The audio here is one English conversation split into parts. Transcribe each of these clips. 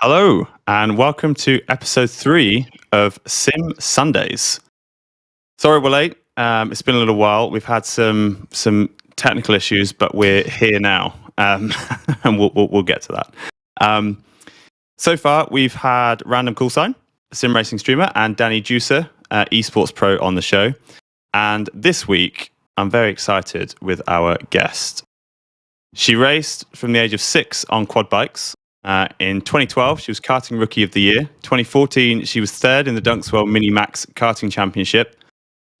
Hello, and welcome to episode 3 of Sim Sundays. Sorry we're late. It's been a little while. We've had some technical issues, but we're here now, and we'll get to that. So far, we've had Random Call Sign, sim racing streamer, and Danny Juicer, esports pro, on the show. And this week, I'm very excited with our guest. She raced from the age of 6 on quad bikes. In 2012, she was karting rookie of the year. 2014, she was third in the Dunkswell Mini Max karting championship.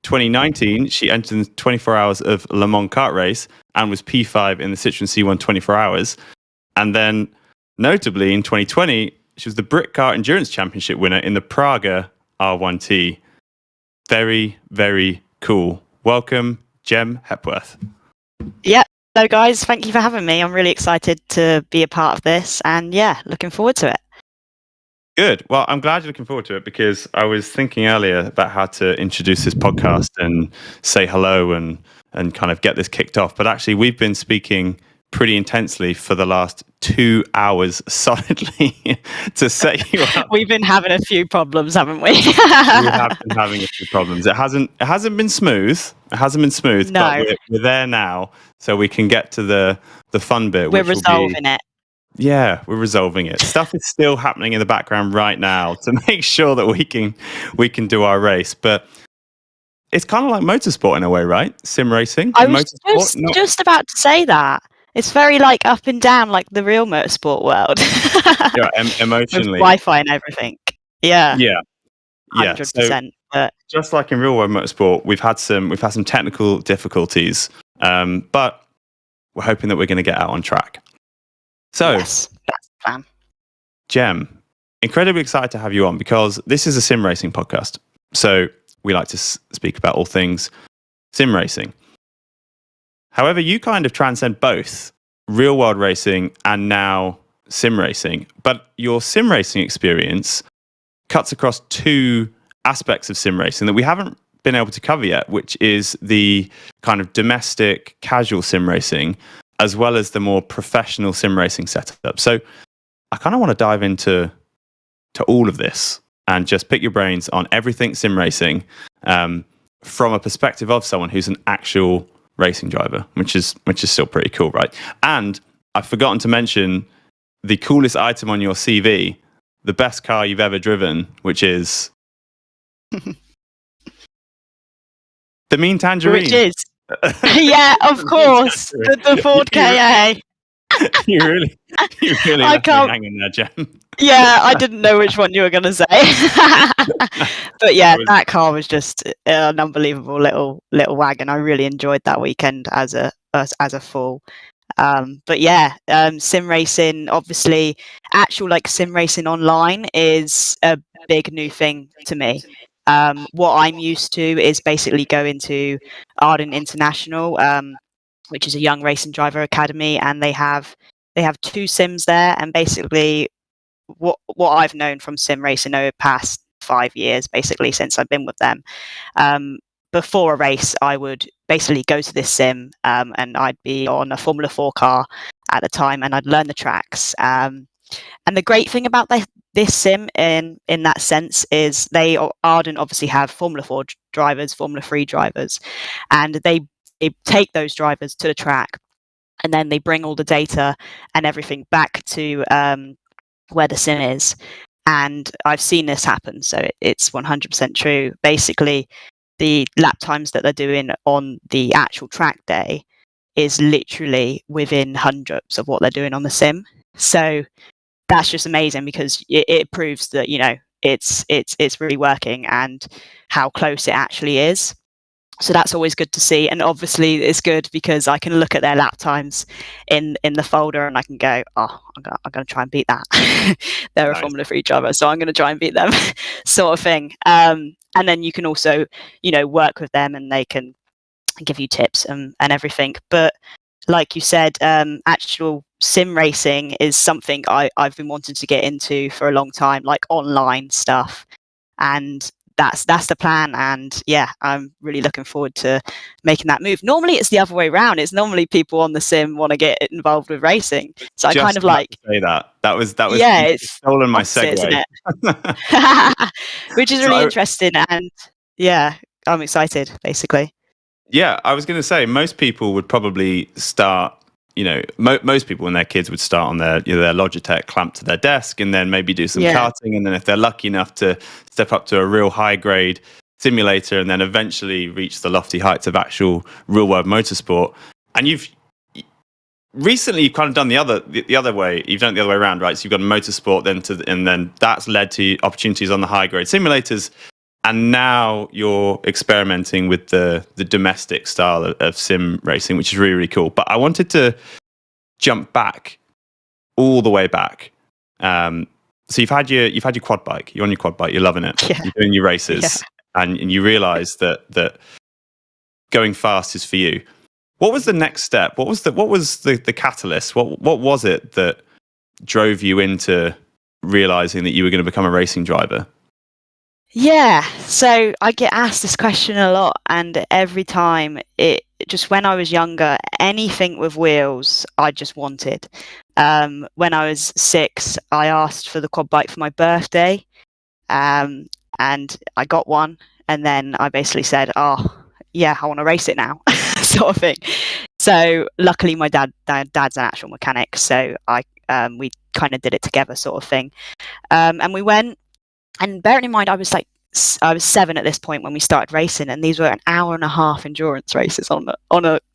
2019, she entered in 24 hours of Le Mans kart race and was P5 in the Citroen C1 24 hours. And then, notably, in 2020, she was the Brit Kart Endurance Championship winner in the Praga R1T. Very, very cool. Welcome, Jem Hepworth. Yeah. Hello guys, thank you for having me. I'm really excited to be a part of this and looking forward to it. Good. Well, I'm glad you're looking forward to it because I was thinking earlier about how to introduce this podcast and say hello and kind of get this kicked off. But actually, we've been speaking pretty intensely for the last 2 hours solidly to set you up. We've been having a few problems, haven't we? We have been having a few problems. It hasn't been smooth. It hasn't been smooth, no. But we're there now, so we can get to the fun bit. We're resolving it. Yeah, we're resolving it. Stuff is still happening in the background right now to make sure that we can do our race. But it's kind of like motorsport in a way, right? Sim racing. I was just about to say that. It's very like up and down, like the real motorsport world. Yeah, emotionally. With Wi-Fi and everything. Yeah. 100%. So, just like in real world motorsport, we've had some technical difficulties, but we're hoping that we're going to get out on track. So, yes, that's the plan. Jem, incredibly excited to have you on because this is a sim racing podcast. So we like to speak about all things sim racing. However, you kind of transcend both real world racing and now sim racing. But your sim racing experience cuts across 2 aspects of sim racing that we haven't been able to cover yet, which is the kind of domestic casual sim racing, as well as the more professional sim racing setup. So I kind of want to dive into all of this and just pick your brains on everything sim racing from a perspective of someone who's an actual racing driver, which is still pretty cool, right? And I've forgotten to mention the coolest item on your CV, the best car you've ever driven, which is the Mean Tangerine. Which is, yeah, of course, the Ford KA. You really left me hanging there, Jem. Yeah, I didn't know which one you were going to say. But yeah, that car was just an unbelievable little wagon. I really enjoyed that weekend as a full. But yeah, sim racing, obviously, actual like sim racing online is a big new thing to me. What I'm used to is basically going to Arden International, which is a young racing driver academy, and they have 2 sims there, and basically what I've known from sim racing over the past 5 years, basically since I've been with them. Before a race, I would basically go to this sim, and I'd be on a Formula 4 car at the time, and I'd learn the tracks. And the great thing about this sim in that sense is Arden obviously have Formula 4 drivers, Formula 3 drivers, and they take those drivers to the track, and then they bring all the data and everything back to where the sim is. And I've seen this happen, so it's 100% true. Basically, the lap times that they're doing on the actual track day is literally within hundreds of what they're doing on the sim. So that's just amazing because it proves that, you know, it's really working and how close it actually is. So that's always good to see. And obviously it's good because I can look at their lap times in the folder and I can go, oh, I'm going to try and beat that. They're nice. A Formula 3 driver, so I'm going to try and beat them sort of thing. And then you can also, you know, work with them and they can give you tips and everything. But like you said, actual sim racing is something I've been wanting to get into for a long time, like online stuff. And that's the plan, and yeah, I'm really looking forward to making that move. Normally it's the other way around. It's normally people on the sim want to get involved with racing, so I kind of like to say that was yeah, you've it's stolen my opposite, isn't segue. it? Which is So really interesting, and yeah, I'm excited basically. Yeah, I was going to say most people would probably start. Most people when their kids would start on their Logitech clamped to their desk, and then maybe do some karting, and then if they're lucky enough to step up to a real high grade simulator, and then eventually reach the lofty heights of actual real world motorsport. And you've recently kind of done the other way. You've done it the other way around, right? So you've got a motorsport, and then that's led to opportunities on the high grade simulators. And now you're experimenting with the domestic style of sim racing, which is really, really cool. But I wanted to jump back, all the way back. So you've had your quad bike. You're on your quad bike. You're loving it. Yeah. You're doing your races, and you realise that going fast is for you. What was the next step? What was the catalyst? What was it that drove you into realising that you were going to become a racing driver? Yeah, so I get asked this question a lot, and every time just when I was younger, anything with wheels I just wanted. When I was 6, I asked for the quad bike for my birthday, and I got one, and then I basically said, oh yeah, I want to race it now, sort of thing. So luckily my dad's an actual mechanic, so we kind of did it together, sort of thing. And we went. And bearing in mind, I was 7 at this point when we started racing, and these were an hour and a half endurance races on a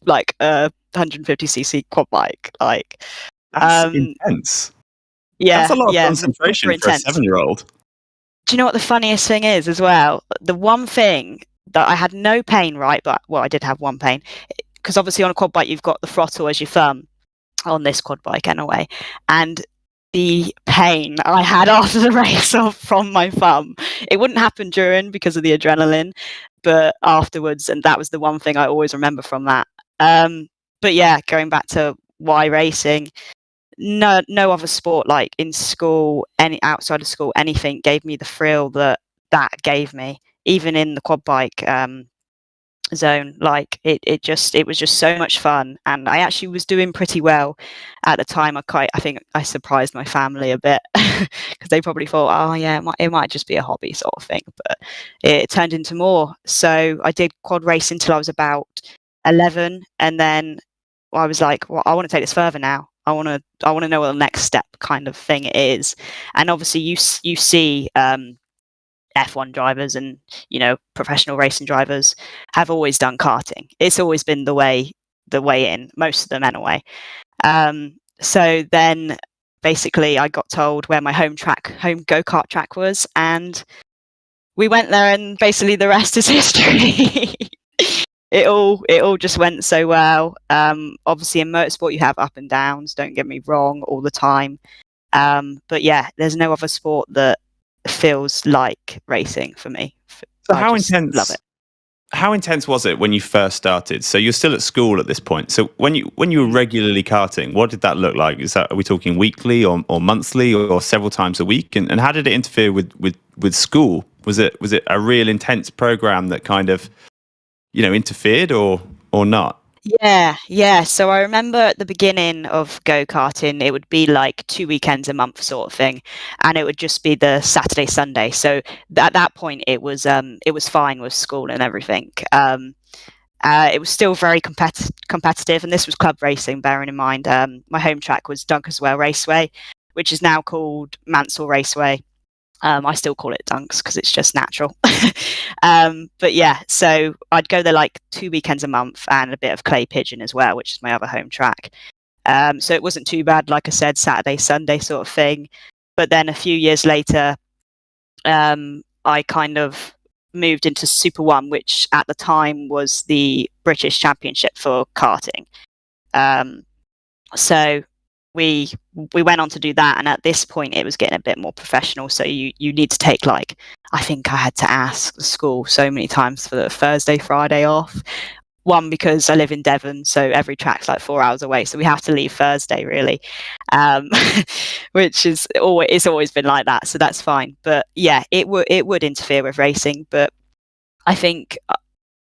150cc quad bike. Like, that's intense. Yeah, that's a lot of concentration for a 7-year-old. Do you know what the funniest thing is as well? The one thing that I had no pain, right? But I did have one pain, because obviously on a quad bike you've got the throttle as your thumb. On this quad bike anyway, and the pain I had after the race from my thumb. It wouldn't happen during because of the adrenaline, but afterwards, and that was the one thing I always remember from that. But yeah, going back to why racing, no other sport, like in school, any outside of school, anything gave me the thrill that gave me, even in the quad bike zone. Like it was just so much fun, and I actually was doing pretty well at the time. I think I surprised my family a bit, because they probably thought, oh yeah, it might just be a hobby sort of thing, but it turned into more. So I did quad race until I was about 11, and then I was like, well, I want to take this further now. I want to know what the next step kind of thing is. And obviously you see F1 drivers and professional racing drivers have always done karting. It's always been the way in, most of them anyway. So then basically I got told where my home go-kart track was, and we went there, and basically the rest is history. It all just went so well. Obviously in motorsport you have up and downs, don't get me wrong, all the time. But yeah, there's no other sport that feels like racing for me. So how intense? Love it. How intense was it when you first started? So you're still at school at this point. So when you were regularly karting, what did that look like? Are we talking weekly or monthly or several times a week? And how did it interfere with school? Was it a real intense program that kind of interfered or not? Yeah. So I remember at the beginning of go-karting, it would be like 2 weekends a month sort of thing, and it would just be the Saturday, Sunday. So at that point, it was fine with school and everything. It was still very competitive, and this was club racing. Bearing in mind, my home track was Dunkerswell Raceway, which is now called Mansell Raceway. I still call it Dunks because it's just natural. But yeah, so I'd go there like 2 weekends a month, and a bit of Clay Pigeon as well, which is my other home track. So it wasn't too bad, like I said, Saturday, Sunday sort of thing. But then a few years later, I kind of moved into Super 1, which at the time was the British Championship for karting. So we went on to do that, and at this point it was getting a bit more professional, so you need to take, like, I think I had to ask the school so many times for the Thursday, Friday off. One, because I live in Devon, so every track's like 4 hours away, so we have to leave Thursday, really, which is it's always been like that, so that's fine. But yeah, it would interfere with racing, but I think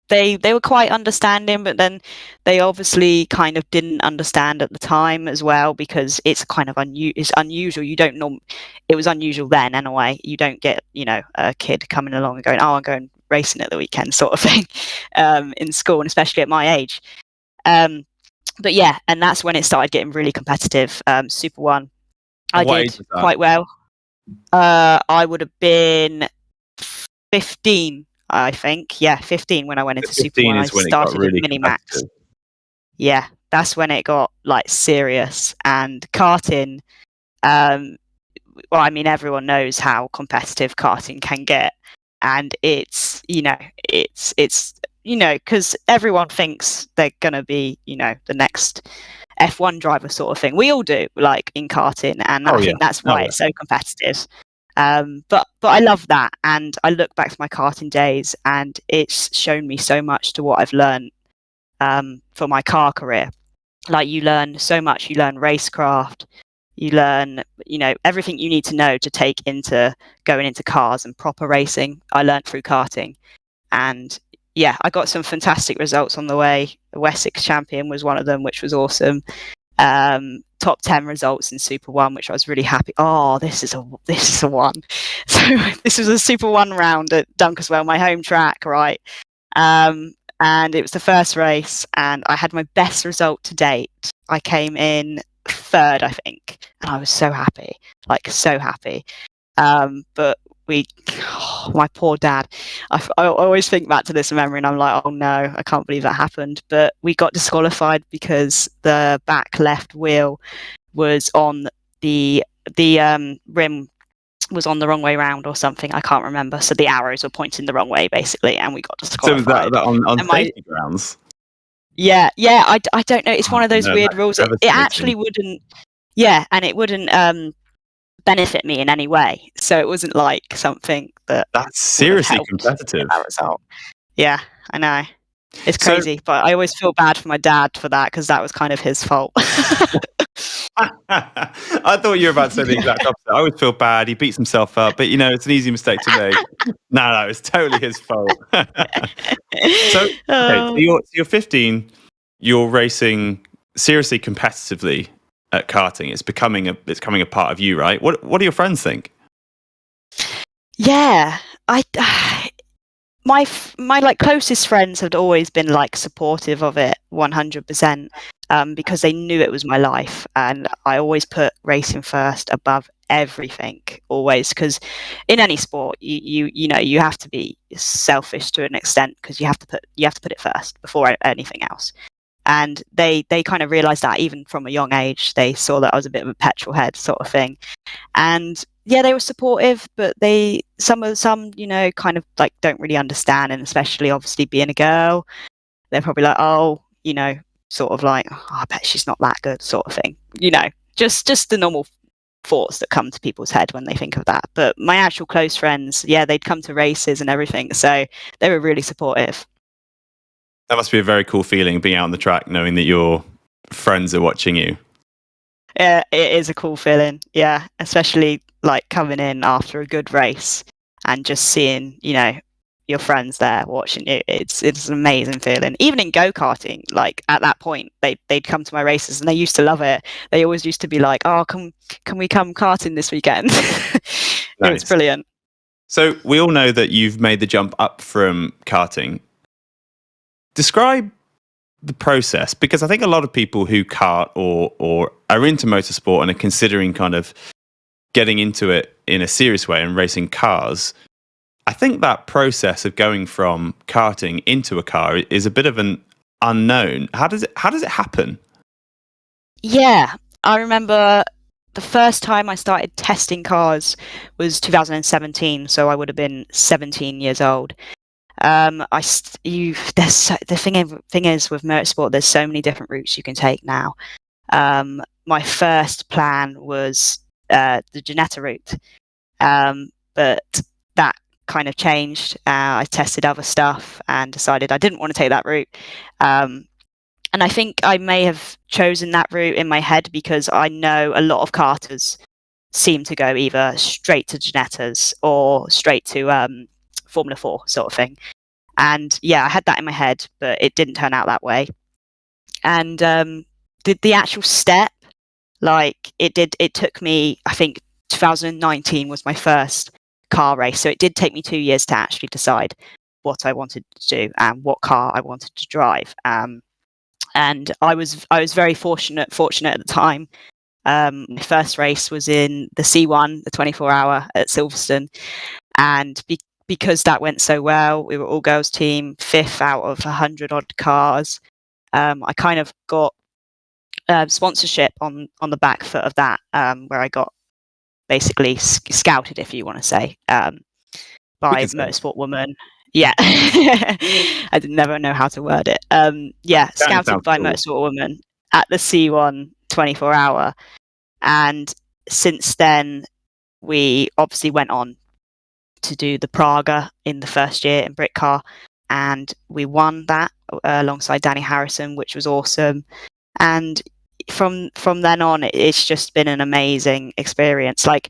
they were quite understanding, but then they obviously kind of didn't understand at the time as well, because it's kind of unusual. You don't know, it was unusual then anyway. You don't get, you know, a kid coming along and going, oh, I'm going racing at the weekend, sort of thing, in school, and especially at my age. But yeah, and that's when it started getting really competitive. Super One, I did quite well. I would have been 15, I think. Yeah, 15 when I went into Super One. I started in Minimax. Yeah, that's when it got like serious. And karting, well, I mean, everyone knows how competitive karting can get, and it's because everyone thinks they're gonna be, you know, the next F1 driver sort of thing. We all do, like, in karting, and I think that's why it's so competitive. But I love that, and I look back to my karting days, and it's shown me so much to what I've learned for my car career. Like, you learn so much. You learn racecraft. You learn, you know, everything you need to know to take into going into cars and proper racing. I learned through karting, and yeah, I got some fantastic results on the way. The Wessex champion was one of them, which was awesome. Top 10 results in Super One, which I was really happy. Oh, this is a one. So this was a Super One round at Dunkeswell, my home track, right? And it was the first race, and I had my best result to date. I came in third, I think, and I was so happy, like so happy. But my poor dad, I always think back to this memory and I'm like, oh no, I can't believe that happened. But we got disqualified because the back left wheel was on the rim was on the wrong way round or something. I can't remember. So the arrows were pointing the wrong way, basically, and we got disqualified. So was that on safety grounds? Yeah. I don't know. It's one of those weird rules. It actually wouldn't. Yeah, and it wouldn't benefit me in any way. So it wasn't like something that's seriously competitive. That result. Yeah, I know. It's crazy, but I always feel bad for my dad for that, because that was kind of his fault. I thought you were about to say the exact opposite. I always feel bad. He beats himself up, but you know, it's an easy mistake to make. No, it's totally his fault. So you're 15. You're racing seriously competitively at karting. It's becoming a part of you, right? What do your friends think? Yeah, my like closest friends had always been like supportive of it 100%, because they knew it was my life, and I always put racing first above everything, always, because in any sport you know you have to be selfish to an extent, because you have to put it first before anything else. And they kind of realized that even from a young age. They saw that I was a bit of a petrol head sort of thing, and yeah, they were supportive, but some you know, kind of like don't really understand, and especially obviously being a girl, they're probably like, oh, you know, sort of like, oh, I bet she's not that good, sort of thing, you know, just the normal thoughts that come to people's head when they think of that. But my actual close friends, yeah, they'd come to races and everything, so they were really supportive. That must be a very cool feeling, being out on the track knowing that your friends are watching you. Yeah, it is a cool feeling. Yeah, especially like coming in after a good race and just seeing, you know, your friends there watching you. It's an amazing feeling. Even in go-karting, like at that point, they'd come to my races and they used to love it. They always used to be like, oh, can we come karting this weekend? Nice. It was brilliant. So we all know that you've made the jump up from karting. Describe the process, because I think a lot of people who kart or are into motorsport and are considering kind of getting into it in a serious way and racing cars, I think that process of going from karting into a car is a bit of an unknown. How does it happen? Yeah, I remember the first time I started testing cars was 2017, so I would have been 17 years old. The thing is with motorsport, there's so many different routes you can take now. My first plan was the Ginetta route, but that kind of changed. I tested other stuff and decided I didn't want to take that route. And I think I may have chosen that route in my head because I know a lot of karters seem to go either straight to Ginettas or straight to Formula 4 sort of thing. And yeah, I had that in my head, but it didn't turn out that way. And the actual step, like it took me, I think 2019 was my first car race. So it did take me 2 years to actually decide what I wanted to do and what car I wanted to drive. And I was very fortunate at the time. My first race was in the C1, the 24-hour at Silverstone, and because that went so well, we were all girls team, 5th out of 100 odd cars. I kind of got sponsorship on the back foot of that, where I got basically scouted, if you want to say, by Motorsport Woman. Yeah, I didn't never know how to word it. Scouted by Motorsport Woman at the C1 24-hour, and since then we obviously went on to do the Praga in the first year in Brit Car, and we won that alongside Danny Harrison, which was awesome. And from then on, it's just been an amazing experience. Like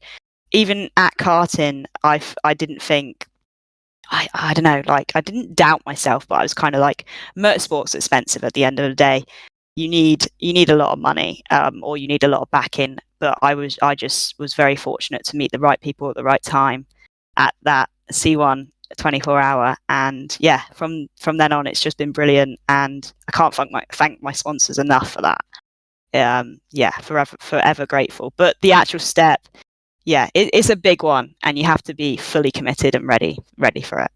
even at karting, I didn't think. I don't know, like I didn't doubt myself, but I was kind of like, motorsport's expensive at the end of the day. You need a lot of money, or you need a lot of backing. But I just was very fortunate to meet the right people at the right time at that C1 24-hour, and yeah, from then on, it's just been brilliant, and I can't thank my sponsors enough for that. Forever grateful. But the actual step, yeah, it's a big one, and you have to be fully committed and ready for it.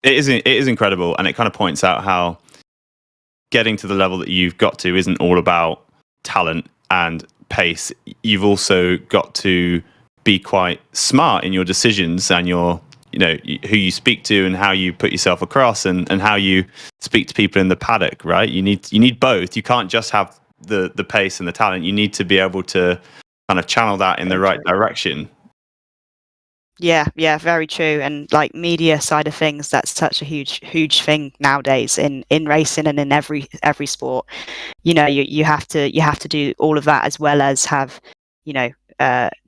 It is incredible, and it kind of points out how getting to the level that you've got to isn't all about talent and pace. You've also got to be quite smart in your decisions and your, who you speak to and how you put yourself across and how you speak to people in the paddock, right? You need both. You can't just have the pace and the talent. You need to be able to kind of channel that in the right direction. Yeah, very true. And like media side of things, that's such a huge thing nowadays in racing and in every sport. You have to do all of that as well as have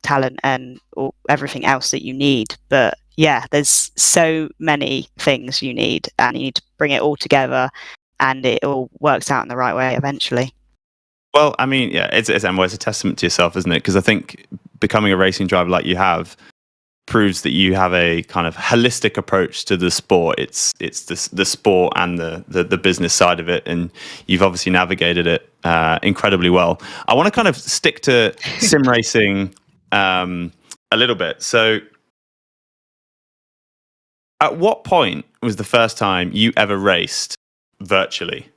talent and everything else that you need. But yeah, there's so many things you need, and you need to bring it all together, and it all works out in the right way eventually. Well, I mean, yeah, it's a testament to yourself, isn't it? Because I think becoming a racing driver like you have proves that you have a kind of holistic approach to the sport. It's the sport and the business side of it, and you've obviously navigated it incredibly well. I want to kind of stick to sim racing a little bit. So, at what point was the first time you ever raced virtually?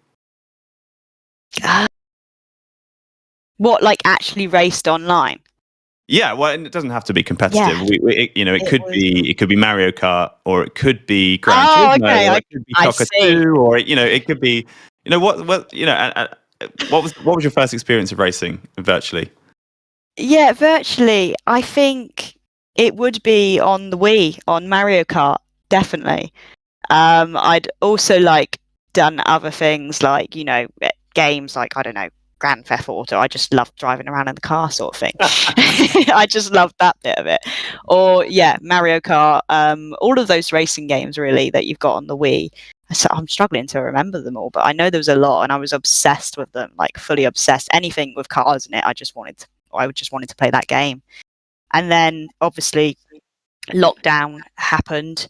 What, like actually raced online? Yeah, well, it doesn't have to be competitive. Yeah. It could be Mario Kart, or it could be Gran Turismo, okay. or it could be Cockatoo, or it could be what was your first experience of racing virtually? Yeah, virtually, I think it would be on the Wii, on Mario Kart, definitely. I'd also done other things like games like, I don't know, Grand Theft Auto. I just loved driving around in the car, sort of thing. I just loved that bit of it. Or yeah, Mario Kart. All of those racing games really that you've got on the Wii. So I'm struggling to remember them all, but I know there was a lot, and I was obsessed with them, like fully obsessed. Anything with cars in it, I just wanted to play that game. And then obviously lockdown happened,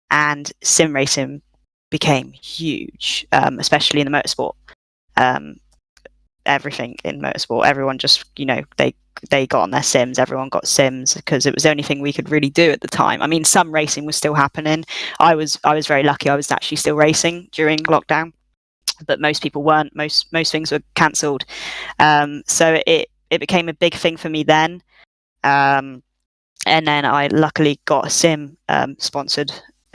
and sim racing became huge, especially in the motorsport. Everything in motorsport, everyone just they got on their sims. Everyone got sims because it was the only thing we could really do at the time. I mean, some racing was still happening. I was very lucky. I was actually still racing during lockdown, but most people weren't. Most things were cancelled. So it became a big thing for me then. And then I luckily got a sim sponsored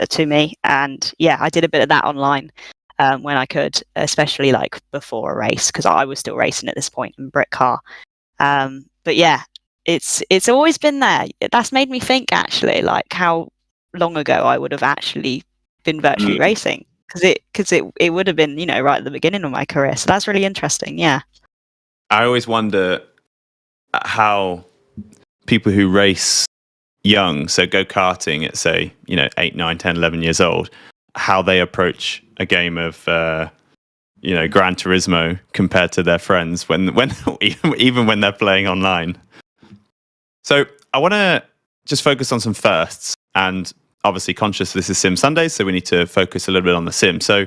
to me, and yeah, I did a bit of that online. When I could, especially before a race, because I was still racing at this point in Brit Car. But yeah, it's always been there. That's made me think actually, how long ago I would have actually been virtually racing, because it would have been, right at the beginning of my career. So that's really interesting. Yeah. I always wonder how people who race young, so go karting at, say, 8, 9, 10, 11 years old, how they approach a game of Gran Turismo compared to their friends when even when they're playing online. So I want to just focus on some firsts, and obviously conscious this is Sim Sundays, so we need to focus a little bit on the sim. So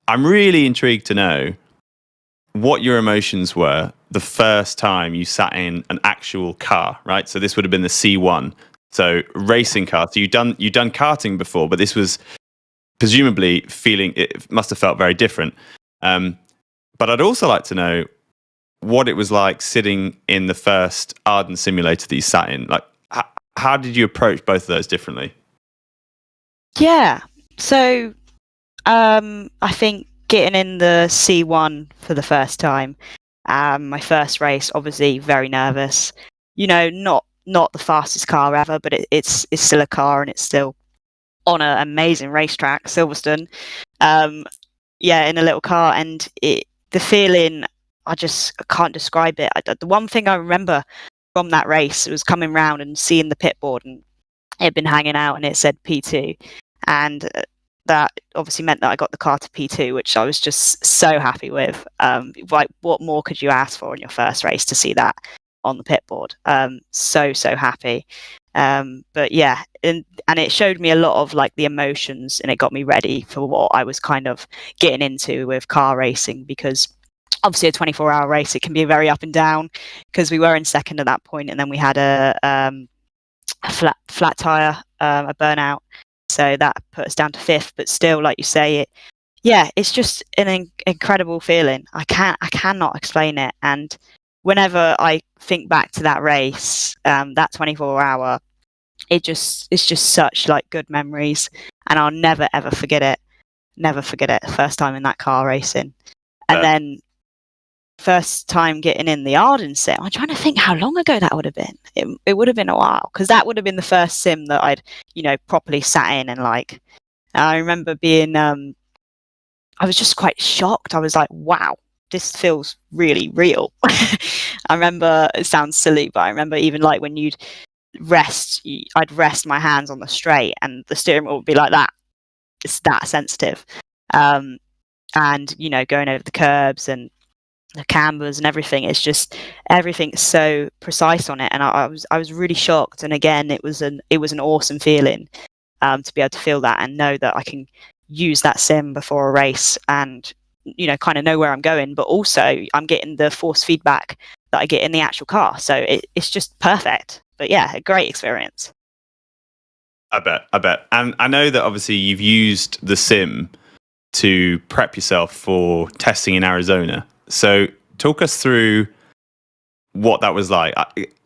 I'm really intrigued to know what your emotions were the first time you sat in an actual car, right? So this would have been the C1, so racing car. So you'd done karting before, but this was presumably it must have felt very different. But I'd also like to know what it was like sitting in the first Arden Simulator that you sat in. Like, how did you approach both of those differently? Yeah. So I think getting in the C1 for the first time, my first race, obviously very nervous. Not the fastest car ever, but it's still a car, and it's still on an amazing racetrack, Silverstone. In a little car, and the feeling, I can't describe it. The one thing I remember from that race was coming round and seeing the pit board, and it had been hanging out, and it said P2, and that obviously meant that I got the car to P2, which I was just so happy with. Like, what more could you ask for in your first race to see that on the pit board? So happy. But yeah, and it showed me a lot of like the emotions, and it got me ready for what I was kind of getting into with car racing, because obviously a 24-hour race, it can be very up and down, because we were in second at that point, and then we had a flat tire, a burnout, so that put us down to fifth. But still, like you say, it's just an incredible feeling. I cannot explain it. And whenever I think back to that race, that 24-hour, it's just such like good memories, and I'll never ever forget it. Never forget it. First time in that car racing, and then first time getting in the Arden sim. I'm trying to think how long ago that would have been. It would have been a while, because that would have been the first sim that I'd properly sat in, and like, I remember being I was just quite shocked. I was like, wow, this feels really real. I remember, it sounds silly, but I remember even like when you'd rest, I'd rest my hands on the straight, and the steering wheel would be like that. It's that sensitive. And going over the curbs and the cambers and everything, it's just everything's so precise on it, and I was really shocked. And again, it was an awesome feeling to be able to feel that and know that I can use that sim before a race, and kind of know where I'm going, but also I'm getting the force feedback that I get in the actual car, so it's just perfect. But yeah, a great experience. I bet. And I know that obviously you've used the sim to prep yourself for testing in Arizona. So talk us through what that was like.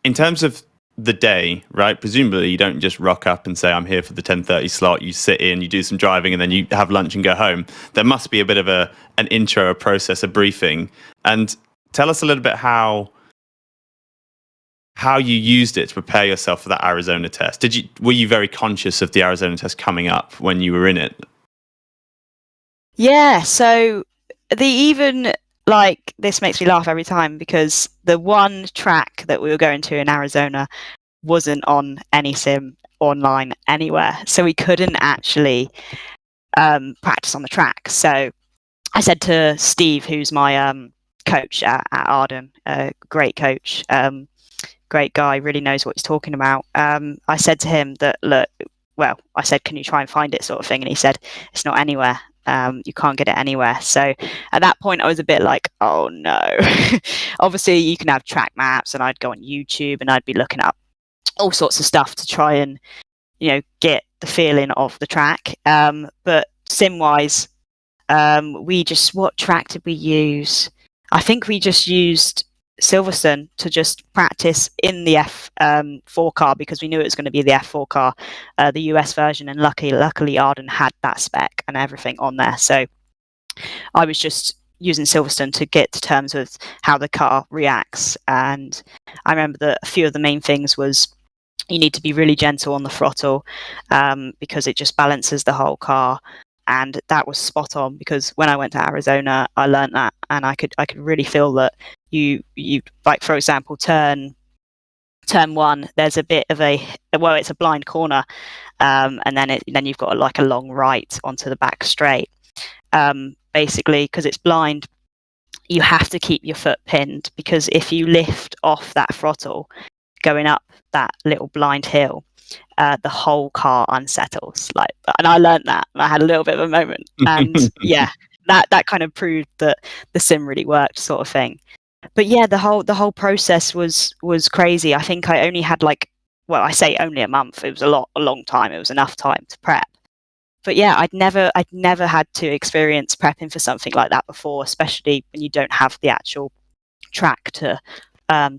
In terms of the day, right? Presumably you don't just rock up and say, I'm here for the 10:30 slot. You sit in, you do some driving, and then you have lunch and go home. There must be a bit of an intro, a process, a briefing. And tell us a little bit how you used it to prepare yourself for that Arizona test. Were you very conscious of the Arizona test coming up when you were in it? Yeah, so this makes me laugh every time, because the one track that we were going to in Arizona wasn't on any sim online anywhere, so we couldn't actually practice on the track. So I said to Steve, who's my coach at Arden, great coach, great guy, really knows what he's talking about. I said to him that, look, well, I said, can you try and find it, sort of thing, and he said, it's not anywhere. You can't get it anywhere. So at that point I was a bit like, oh no. Obviously you can have track maps, and I'd go on YouTube and I'd be looking up all sorts of stuff to try and get the feeling of the track. But sim wise, what track did we use? I think we just used Silverstone to just practice in the F4 car, because we knew it was going to be the F4 car, the US version, and luckily Arden had that spec and everything on there. So I was just using Silverstone to get to terms with how the car reacts. And I remember that a few of the main things was you need to be really gentle on the throttle because it just balances the whole car. And that was spot on, because when I went to Arizona, I learned that, and I could really feel that you like, for example, turn one, there's a bit of it's a blind corner, and then you've got like a long right onto the back straight. Basically, because it's blind, you have to keep your foot pinned, because if you lift off that throttle going up that little blind hill, the whole car unsettles. And I learned that, and I had a little bit of a moment, and yeah, that kind of proved that the sim really worked, sort of thing. But yeah, the whole process was crazy. I think I only had I say only a month. It was a long time. It was enough time to prep. But yeah, I'd never had to experience prepping for something like that before, especially when you don't have the actual track to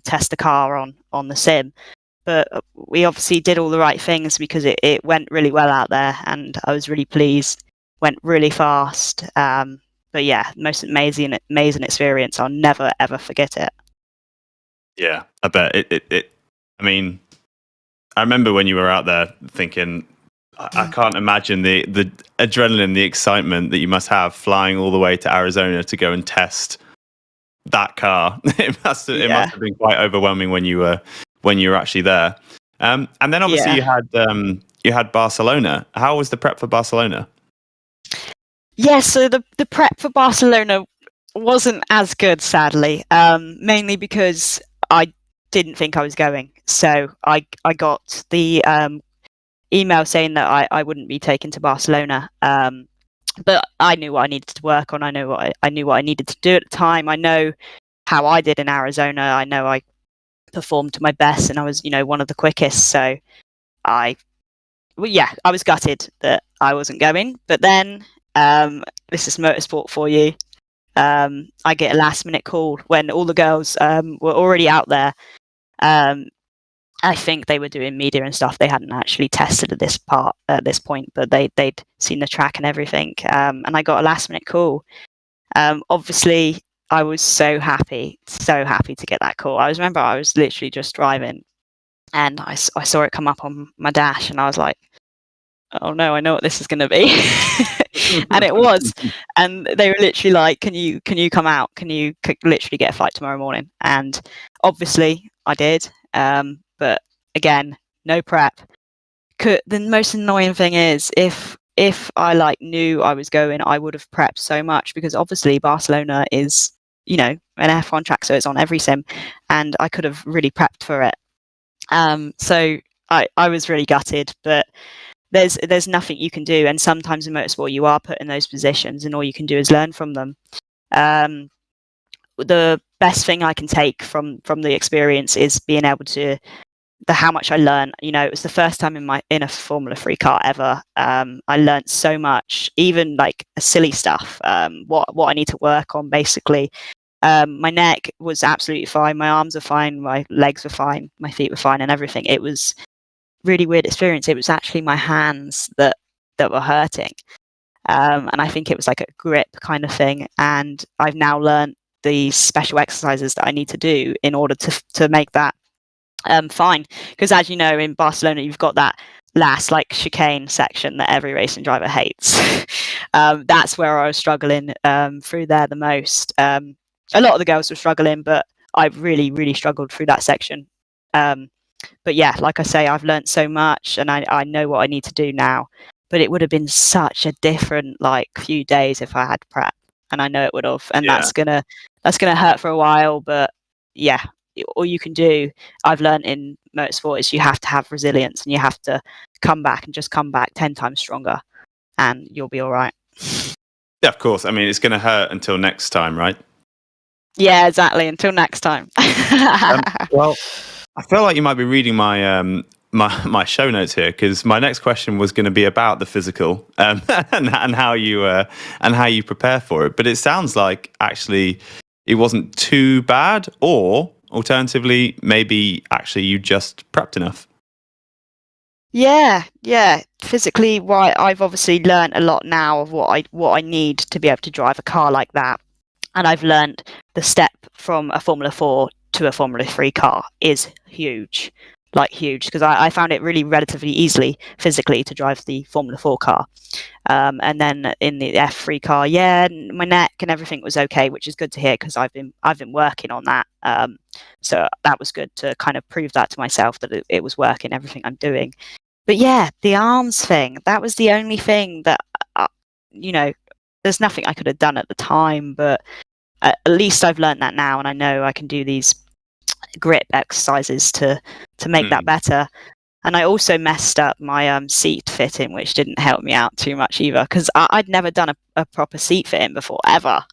test the car on the sim. But we obviously did all the right things, because it went really well out there, and I was really pleased. Went really fast. But yeah, most amazing experience. I'll never ever forget it. Yeah, I bet it. I mean, I remember when you were out there thinking, I can't imagine the adrenaline, the excitement that you must have flying all the way to Arizona to go and test that car. It must have been quite overwhelming when you were actually there. And then obviously you had Barcelona. How was the prep for Barcelona? Yeah, so the prep for Barcelona wasn't as good, sadly, mainly because I didn't think I was going. So I got the email saying that I wouldn't be taken to Barcelona. But I knew what I needed to work on. I knew what I needed to do at the time. I know how I did in Arizona. I know I performed to my best, and I was, one of the quickest. So I was gutted that I wasn't going. But then, this is motorsport for you. I get a last minute call when all the girls were already out there. I think they were doing media and stuff. They hadn't actually tested at this point, but they'd seen the track and everything. And I got a last minute call. Obviously, I was so happy to get that call. I was literally just driving, and I saw it come up on my dash, and I was like, oh no, I know what this is going to be. And it was. And they were literally like, can you come out? Can you literally get a flight tomorrow morning? And obviously I did. But again, no prep. The most annoying thing is, if I knew I was going, I would have prepped so much, because obviously Barcelona is, an F1 track, so it's on every sim, and I could have really prepped for it. So I was really gutted, but there's nothing you can do. And sometimes in motorsport, you are put in those positions, and all you can do is learn from them. The best thing I can take from the experience is being able to how much I learned. It was the first time in a Formula 3 car ever. I learned so much, even like silly stuff. What I need to work on, basically. My neck was absolutely fine. My arms were fine. My legs were fine. My feet were fine, and everything. It was really weird experience. It was actually my hands that were hurting, and I think it was like a grip kind of thing. And I've now learned these special exercises that I need to do in order to make that fine. Because as you know, in Barcelona, you've got that last chicane section that every racing driver hates. That's where I was struggling through there the most. A lot of the girls were struggling, but I really, really struggled through that section. But yeah, like I say, I've learned so much, and I know what I need to do now. But it would have been such a different few days if I had prep, and I know it would have. And that's gonna hurt for a while. But yeah, all you can do, I've learned in motorsport, is you have to have resilience, and you have to come back 10 times stronger, and you'll be all right. Yeah, of course. I mean, it's going to hurt until next time, right? Yeah, exactly. Until next time. Well, I feel like you might be reading my my show notes here, because my next question was going to be about the physical and how you prepare for it. But it sounds like actually it wasn't too bad, or alternatively, maybe actually you just prepped enough. Yeah. Physically, I've obviously learned a lot now of what I need to be able to drive a car like that, and I've learned the step from a Formula 4 to a Formula 3 car is huge. like huge, because I found it really relatively easily physically to drive the Formula 4 car. And then in the F3 car, my neck and everything was okay, which is good to hear, because I've been working on that. So that was good to kind of prove that to myself, that it was working, everything I'm doing. But yeah, the arms thing, that was the only thing that, there's nothing I could have done at the time, but at least I've learned that now, and I know I can do these grip exercises to make that better. And I also messed up my seat fitting, which didn't help me out too much either, because I'd never done a proper seat fitting before, ever.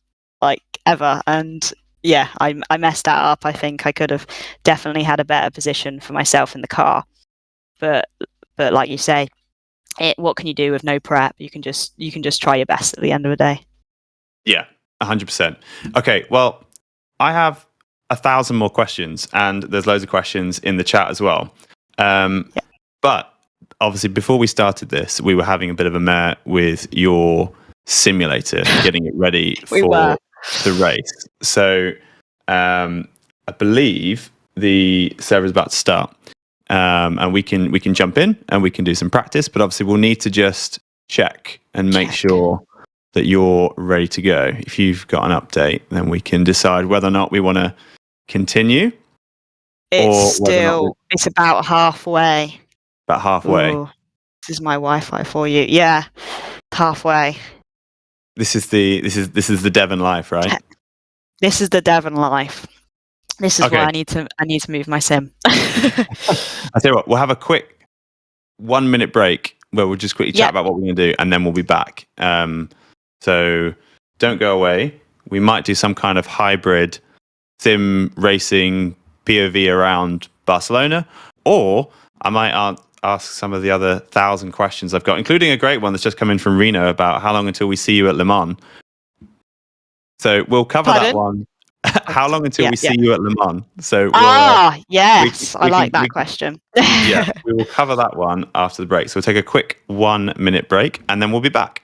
And yeah, I messed that up. I think I could have definitely had a better position for myself in the car. But like you say, what can you do with no prep? You can just try your best at the end of the day. Yeah, 100%. Okay, well, I have 1,000 more questions, and there's loads of questions in the chat as well. But obviously, before we started this, we were having a bit of a mare with your simulator, getting it ready for the race. So I believe the server is about to start, and we can jump in and we can do some practice. But obviously, we'll need to just check and make sure that you're ready to go. If you've got an update, then we can decide whether or not we want to continue. It's about halfway. About halfway. Ooh, this is my Wi-Fi for you. Yeah, halfway. This is the Devon life, right? This is the Devon life. This is why I need to move my sim. I tell you what, we'll have a quick 1 minute break where we'll just quickly chat about what we're going to do, and then we'll be back. So don't go away. We might do some kind of hybrid sim racing POV around Barcelona, or I might ask some of the other 1,000 questions I've got, including a great one that's just come in from Reno about how long until we see you at Le Mans. So we'll cover that one. How long until we see you at Le Mans? So yes, I like that question. Yeah, we will cover that one after the break. So we'll take a quick 1 minute break, and then we'll be back.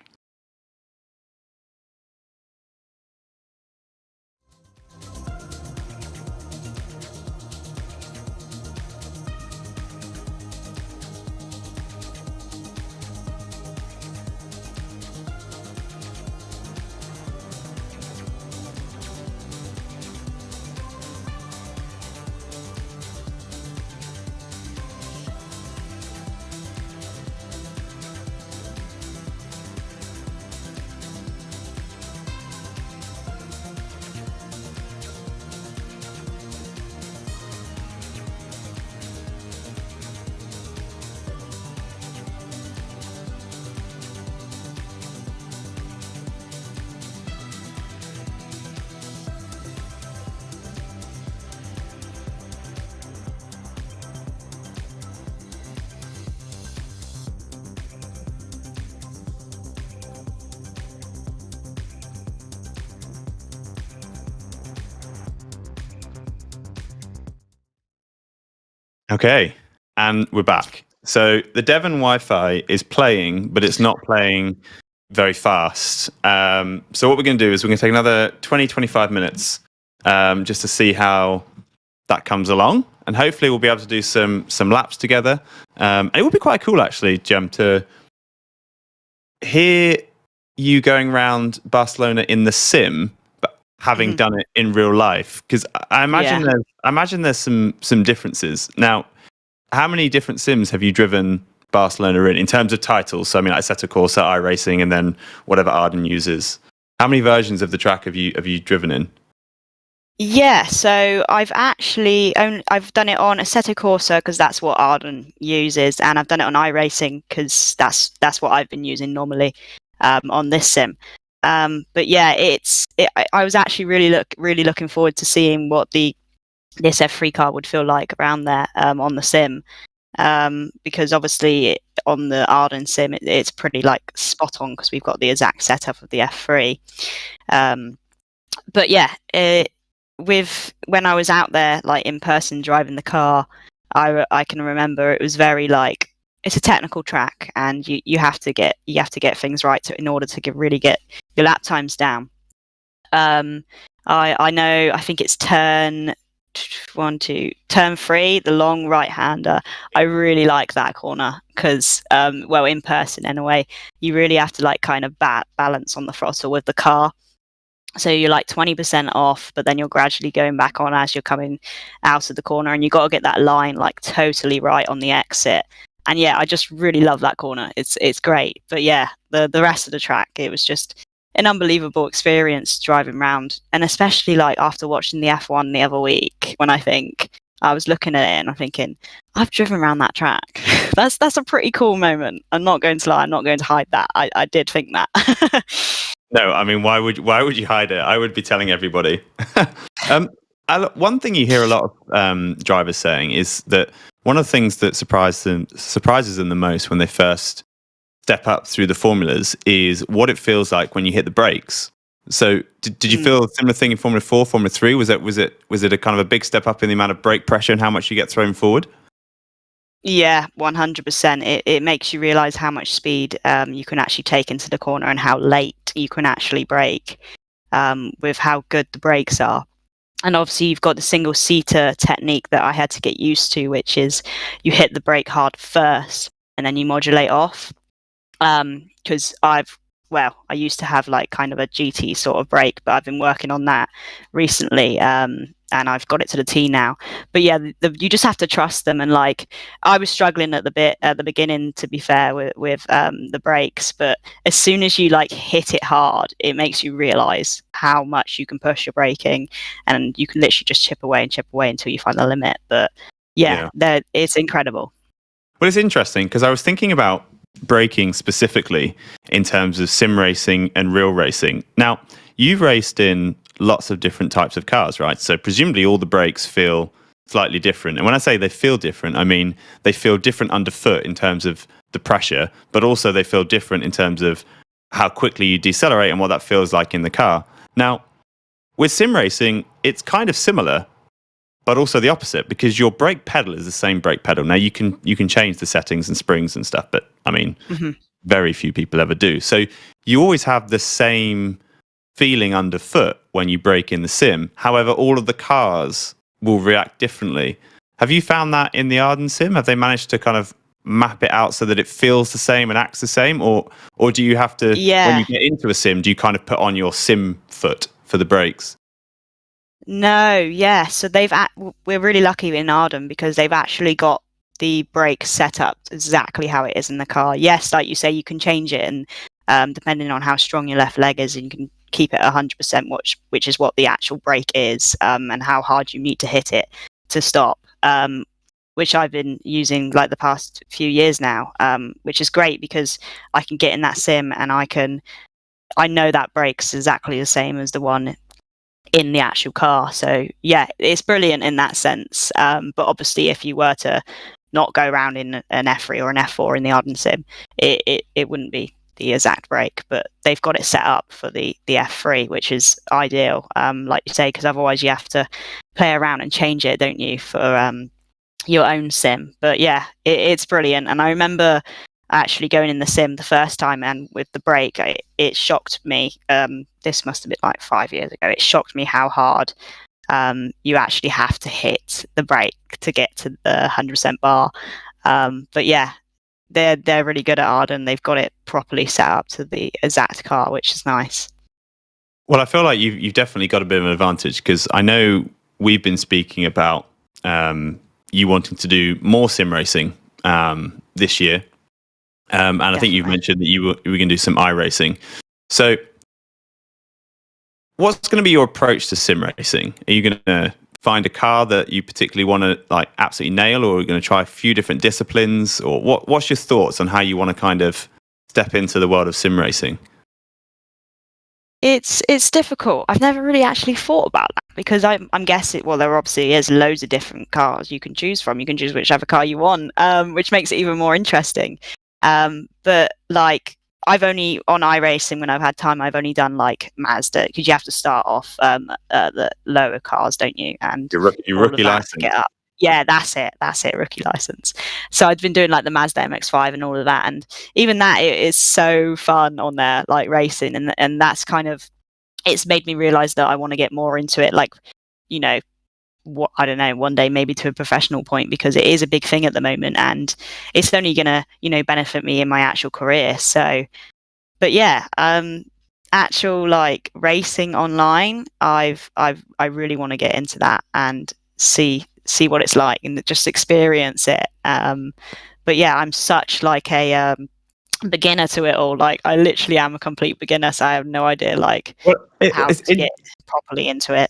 Okay, and we're back. So the Devon Wi-Fi is playing, but it's not playing very fast. So what we're going to do is we're going to take another 20-25 minutes just to see how that comes along, and hopefully we'll be able to do some laps together. And it would be quite cool, actually, Jem, to hear you going around Barcelona in the sim, but having done it in real life, because I imagine there's some differences. Now, how many different sims have you driven Barcelona in terms of titles? So I mean, like Assetto Corsa, iRacing, and then whatever Arden uses. How many versions of the track have you driven in? Yeah, so I've done it on Assetto Corsa because that's what Arden uses, and I've done it on iRacing because that's what I've been using normally on this sim. But yeah, I was actually really looking forward to seeing what this F3 car would feel like around there on the sim, because obviously on the Arden sim it's pretty like spot on because we've got the exact setup of the F3. But yeah, when I was out there like in person driving the car, I can remember it was very like, it's a technical track, and you have to get things right in order to really get your lap times down. I know, I think it's turn turn 3, the long right-hander. I really like that corner because, well, in person anyway, you really have to like kind of balance on the throttle with the car. So you're like 20% off, but then you're gradually going back on as you're coming out of the corner, and you got to get that line like totally right on the exit. And yeah, I just really love that corner. It's great. But yeah, the rest of the track, it was just an unbelievable experience driving around, and especially like after watching the F1 the other week, when I was looking at it and I'm thinking, I've driven around that track. That's a pretty cool moment. I'm not going to lie. I'm not going to hide that. I did think that. No, I mean, why would you hide it? I would be telling everybody. One thing you hear a lot of drivers saying is that one of the things that surprises them the most when they first step up through the formulas is what it feels like when you hit the brakes. So, did you feel a similar thing in Formula 4, Formula 3? Was it a kind of a big step up in the amount of brake pressure and how much you get thrown forward? Yeah, 100%. It makes you realise how much speed you can actually take into the corner and how late you can actually brake with how good the brakes are. And obviously you've got the single seater technique that I had to get used to, which is you hit the brake hard first and then you modulate off. Because I used to have like kind of a GT sort of brake, but I've been working on that recently. And I've got it to the T now. But yeah, you just have to trust them. And like, I was struggling at the beginning, to be fair, with the brakes. But as soon as you like hit it hard, it makes you realise how much you can push your braking, and you can literally just chip away until you find the limit. But yeah. It's incredible. Well, it's interesting because I was thinking about braking specifically in terms of sim racing and real racing. Now, you've raced in lots of different types of cars, right? So presumably all the brakes feel slightly different. And when I say they feel different, I mean they feel different underfoot in terms of the pressure, but also they feel different in terms of how quickly you decelerate and what that feels like in the car. Now, with sim racing, it's kind of similar, but also the opposite, because your brake pedal is the same brake pedal. Now you can change the settings and springs and stuff, but I mean, very few people ever do. So you always have the same feeling underfoot when you brake in the sim. However, all of the cars will react differently. Have you found that in the Arden sim? Have they managed to kind of map it out so that it feels the same and acts the same, or do you have to, when you get into a sim, do you kind of put on your sim foot for the brakes? No, yeah. So we're really lucky in Arden because they've actually got the brake set up exactly how it is in the car. Yes, like you say, you can change it, and depending on how strong your left leg is, you can keep it 100%, which is what the actual brake is, and how hard you need to hit it to stop. Which I've been using like the past few years now, which is great because I can get in that sim and I know that brake's exactly the same as the one in the actual car. So yeah, it's brilliant in that sense. But obviously, if you were to not go around in an F3 or an F4 in the Arden sim, it wouldn't be the exact brake. But they've got it set up for the F3, which is ideal, like you say, because otherwise you have to play around and change it, don't you, for your own sim. But yeah, it's brilliant. And I remember actually going in the sim the first time, and with the brake, it shocked me. This must have been like 5 years ago. It shocked me how hard you actually have to hit the brake to get to the 100% bar. But yeah, they're really good at Arden. They've got it properly set up to the exact car, which is nice. Well, I feel like you've definitely got a bit of an advantage, because I know we've been speaking about you wanting to do more sim racing this year. And I think you've mentioned that you were going to do some iRacing. So what's going to be your approach to sim racing? Are you going to find a car that you particularly want to like absolutely nail, or are you going to try a few different disciplines? Or what's your thoughts on how you want to kind of step into the world of sim racing? It's difficult. I've never really actually thought about that, because I'm guessing, well, there obviously is loads of different cars you can choose from. You can choose whichever car you want, which makes it even more interesting. But like, I've only, on iRacing, when I've had time, I've only done like Mazda, because you have to start off the lower cars, don't you? And your rookie license. Get up. Yeah, that's it, rookie license. So I've been doing like the Mazda MX-5 and all of that, and even that, it is so fun on there, like racing, and that's kind of, it's made me realise that I want to get more into it, like, you know, what, I don't know, one day maybe to a professional point, because it is a big thing at the moment, and it's only gonna, benefit me in my actual career. So, but yeah, actual like racing online, I really want to get into that and see what it's like and just experience it. But yeah, I'm such like a beginner to it all. Like, I literally am a complete beginner, so I have no idea how to get properly into it.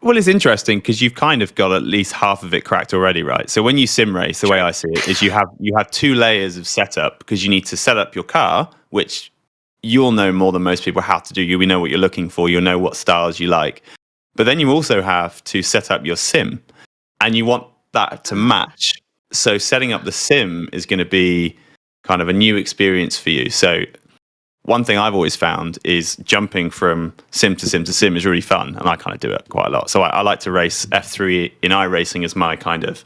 Well, it's interesting because you've kind of got at least half of it cracked already, right? So when you sim race, the way I see it is you have 2 layers of setup, because you need to set up your car, which you'll know more than most people how to do. We know what you're looking for. You'll know what styles you like. But then you also have to set up your sim, and you want that to match. So setting up the sim is going to be kind of a new experience for you. So one thing I've always found is jumping from sim to sim to sim is really fun, and I kind of do it quite a lot. So I like to race F3 in iRacing as my kind of,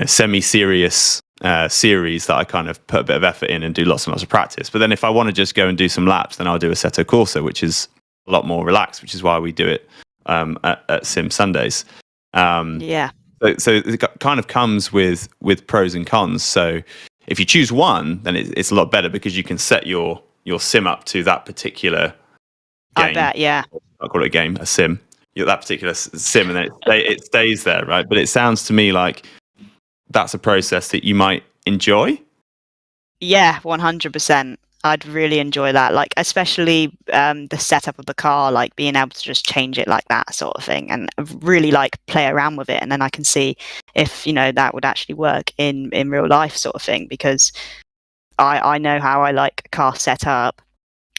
semi-serious series that I kind of put a bit of effort in and do lots and lots of practice. But then if I want to just go and do some laps, then I'll do Assetto Corsa, which is a lot more relaxed, which is why we do it at Sim Sundays. Yeah. So it kind of comes with pros and cons. So if you choose one, then it's a lot better, because you can set your sim up to that particular game. I bet, yeah. I'll call it a game, a sim. That particular sim, and then it stays there, right? But it sounds to me like that's a process that you might enjoy. Yeah, 100%. I'd really enjoy that, like especially the setup of the car, like being able to just change it like that sort of thing, and really like play around with it, and then I can see if that would actually work in real life sort of thing, because I know how I like a car set up.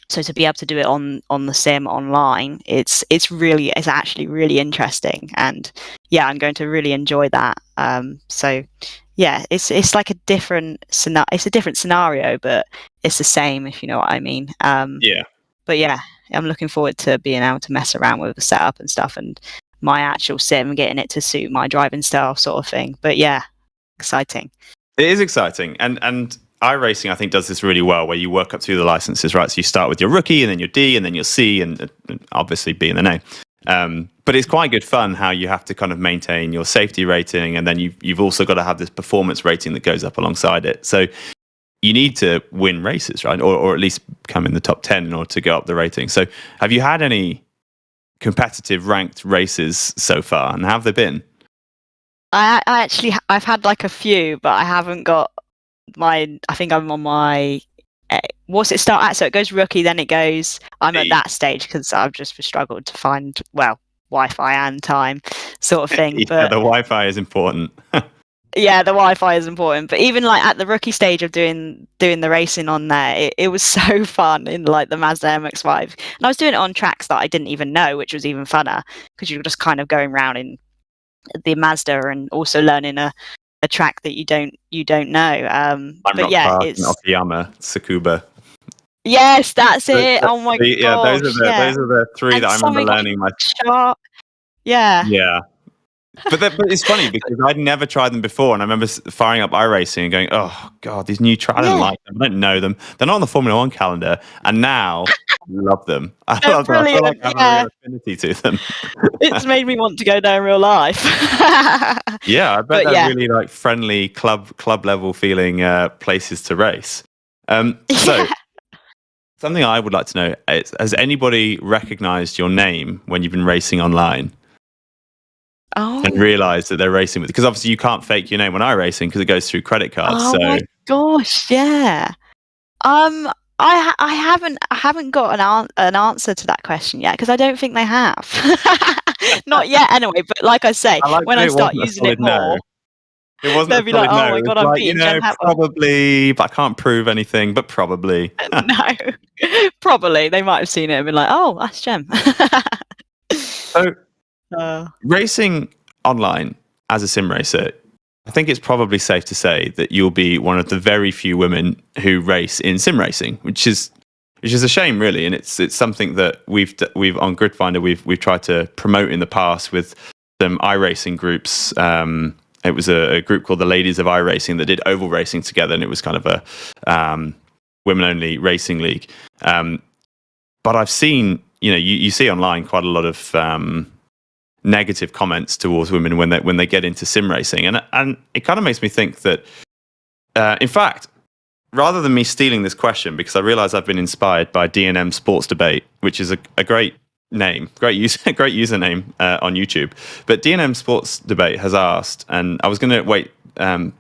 So to be able to do it on the sim online, it's actually really interesting, and yeah, I'm going to really enjoy that. So yeah, it's like a different scenario, but it's the same, if you know what I mean. Yeah. But yeah, I'm looking forward to being able to mess around with the setup and stuff, and my actual sim, getting it to suit my driving style sort of thing. But yeah, exciting. It is exciting, and iRacing, I think, does this really well, where you work up through the licenses, right? So you start with your rookie, and then your D, and then your C, and obviously B in the name. But it's quite good fun how you have to kind of maintain your safety rating, and then you've also got to have this performance rating that goes up alongside it. So you need to win races, right? Or at least come in the top 10 in order to go up the rating. So have you had any competitive ranked races so far, and how have they been? I've had like a few, but I haven't got I think I'm on my what's it start at? So it goes rookie, then it goes. I'm at that stage because I've just struggled to find Wi-Fi and time sort of thing. Yeah, but the Wi-Fi is important. Yeah, the Wi-Fi is important. But even like at the rookie stage of doing the racing on there, it was so fun in like the Mazda MX-5, and I was doing it on tracks that I didn't even know, which was even funner, because you're just kind of going around in the Mazda and also learning a track that you don't know. But yeah, it's Okayama, Tsukuba. Yes, that's it. Oh my gosh! Yeah, those are the 3 and that I remember learning. Sharp. Yeah. Yeah. But it's funny because I'd never tried them before, and I remember firing up iRacing and going, "Oh God, these new tracks! I don't like them. I don't know them. They're not on the Formula One calendar." And now, I love them. I love them. I feel like I have a real affinity to them. It's made me want to go there in real life. Yeah, I bet they're really like friendly club level feeling places to race. So something I would like to know is, has anybody recognised your name when you've been racing online? And realize that they're racing with, because obviously you can't fake your name when iRacing because it goes through credit cards. Oh my gosh, yeah. I haven't got an answer to that question yet, because I don't think they have. Not yet, anyway. But like I say, when I start using it more, it wasn't. They'll be like, "Oh my God, I'm beating Jen Hatwell." Probably, but I can't prove anything. But probably. No, probably they might have seen it and been like, "Oh, that's Jem." So. Racing online as a sim racer, I think it's probably safe to say that you'll be one of the very few women who race in sim racing, which is a shame, really. And it's something that we've on Gridfinder we've tried to promote in the past with some iRacing groups. It was a group called the Ladies of iRacing that did oval racing together, and it was kind of a women-only racing league. But I've seen, you see online quite a lot of negative comments towards women when they get into sim racing, and it kind of makes me think that, in fact, rather than me stealing this question, because I realize I've been inspired by D&M Sports Debate, which is a great name, great username on YouTube. But D&M Sports Debate has asked, and I was going to wait to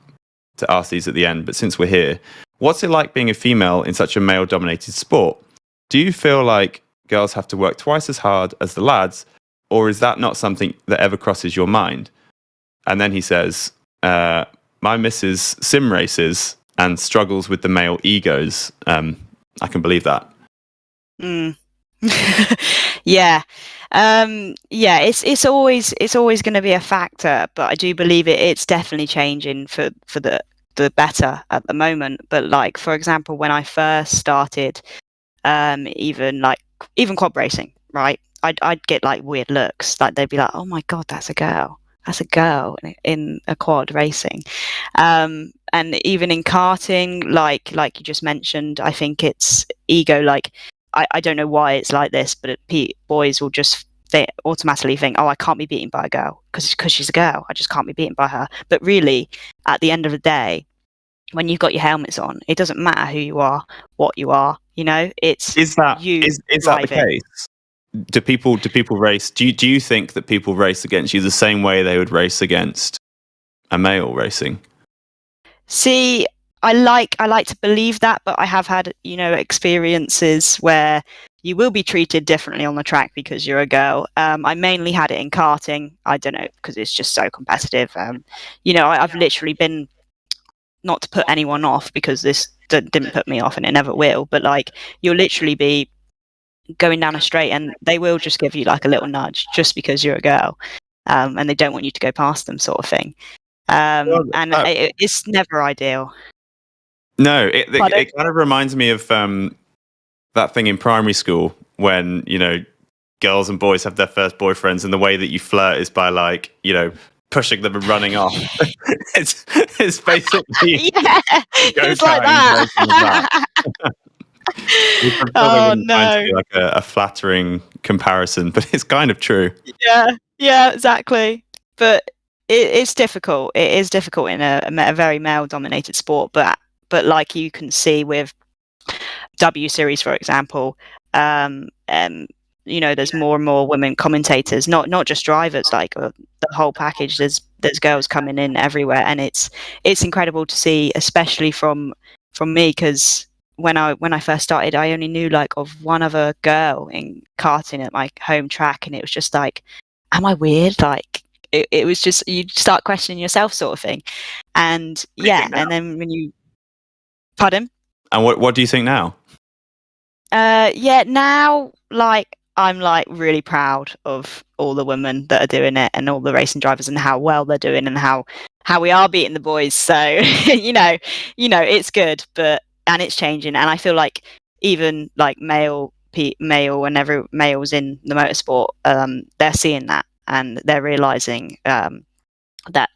ask these at the end, but since we're here, what's it like being a female in such a male-dominated sport? Do you feel like girls have to work twice as hard as the lads, or is that not something that ever crosses your mind? And then he says, my missus sim races and struggles with the male egos. I can believe that. Yeah. It's always going to be a factor, but I do believe it's definitely changing for the better at the moment. But like, for example, when I first started, even quad racing, right? I'd get like weird looks, like they'd be like, "Oh my god, that's a girl in a quad racing," and even in karting, like you just mentioned, I think it's ego. Like I don't know why it's like this, but boys will just automatically think, "Oh, I can't be beaten by a girl because she's a girl. I just can't be beaten by her." But really, at the end of the day, when you've got your helmets on, it doesn't matter who you are, what you are. You know, it's is that the case? Do people race? Do you think that people race against you the same way they would race against a male racing? See, I like to believe that, but I have had, experiences where you will be treated differently on the track because you're a girl. I mainly had it in karting. I don't know, because it's just so competitive. I've literally been, not to put anyone off, because this didn't put me off and it never will, but like, you'll literally be going down a straight and they will just give you like a little nudge just because you're a girl, and they don't want you to go past them, sort of thing. It's never ideal. No, it kind of reminds me of that thing in primary school when, girls and boys have their first boyfriends, and the way that you flirt is by like, pushing them and running off. it's basically it's like that. Oh no! Like a flattering comparison, but it's kind of true. Yeah, exactly. But it's difficult. It is difficult in a very male-dominated sport. But like you can see with W Series, for example, there's more and more women commentators, not just drivers, like the whole package. There's girls coming in everywhere, and it's incredible to see, especially from me, because when I first started, I only knew like of one other girl in karting at my home track, and it was just like, am I weird? Like it was just, you start questioning yourself, sort of thing. And and then when you, pardon? And what do you think now? Now, like, I'm like really proud of all the women that are doing it and all the racing drivers and how well they're doing and how we are beating the boys. So it's good, and it's changing. And I feel like even like male and every males in the motorsport, they're seeing that and they're realizing that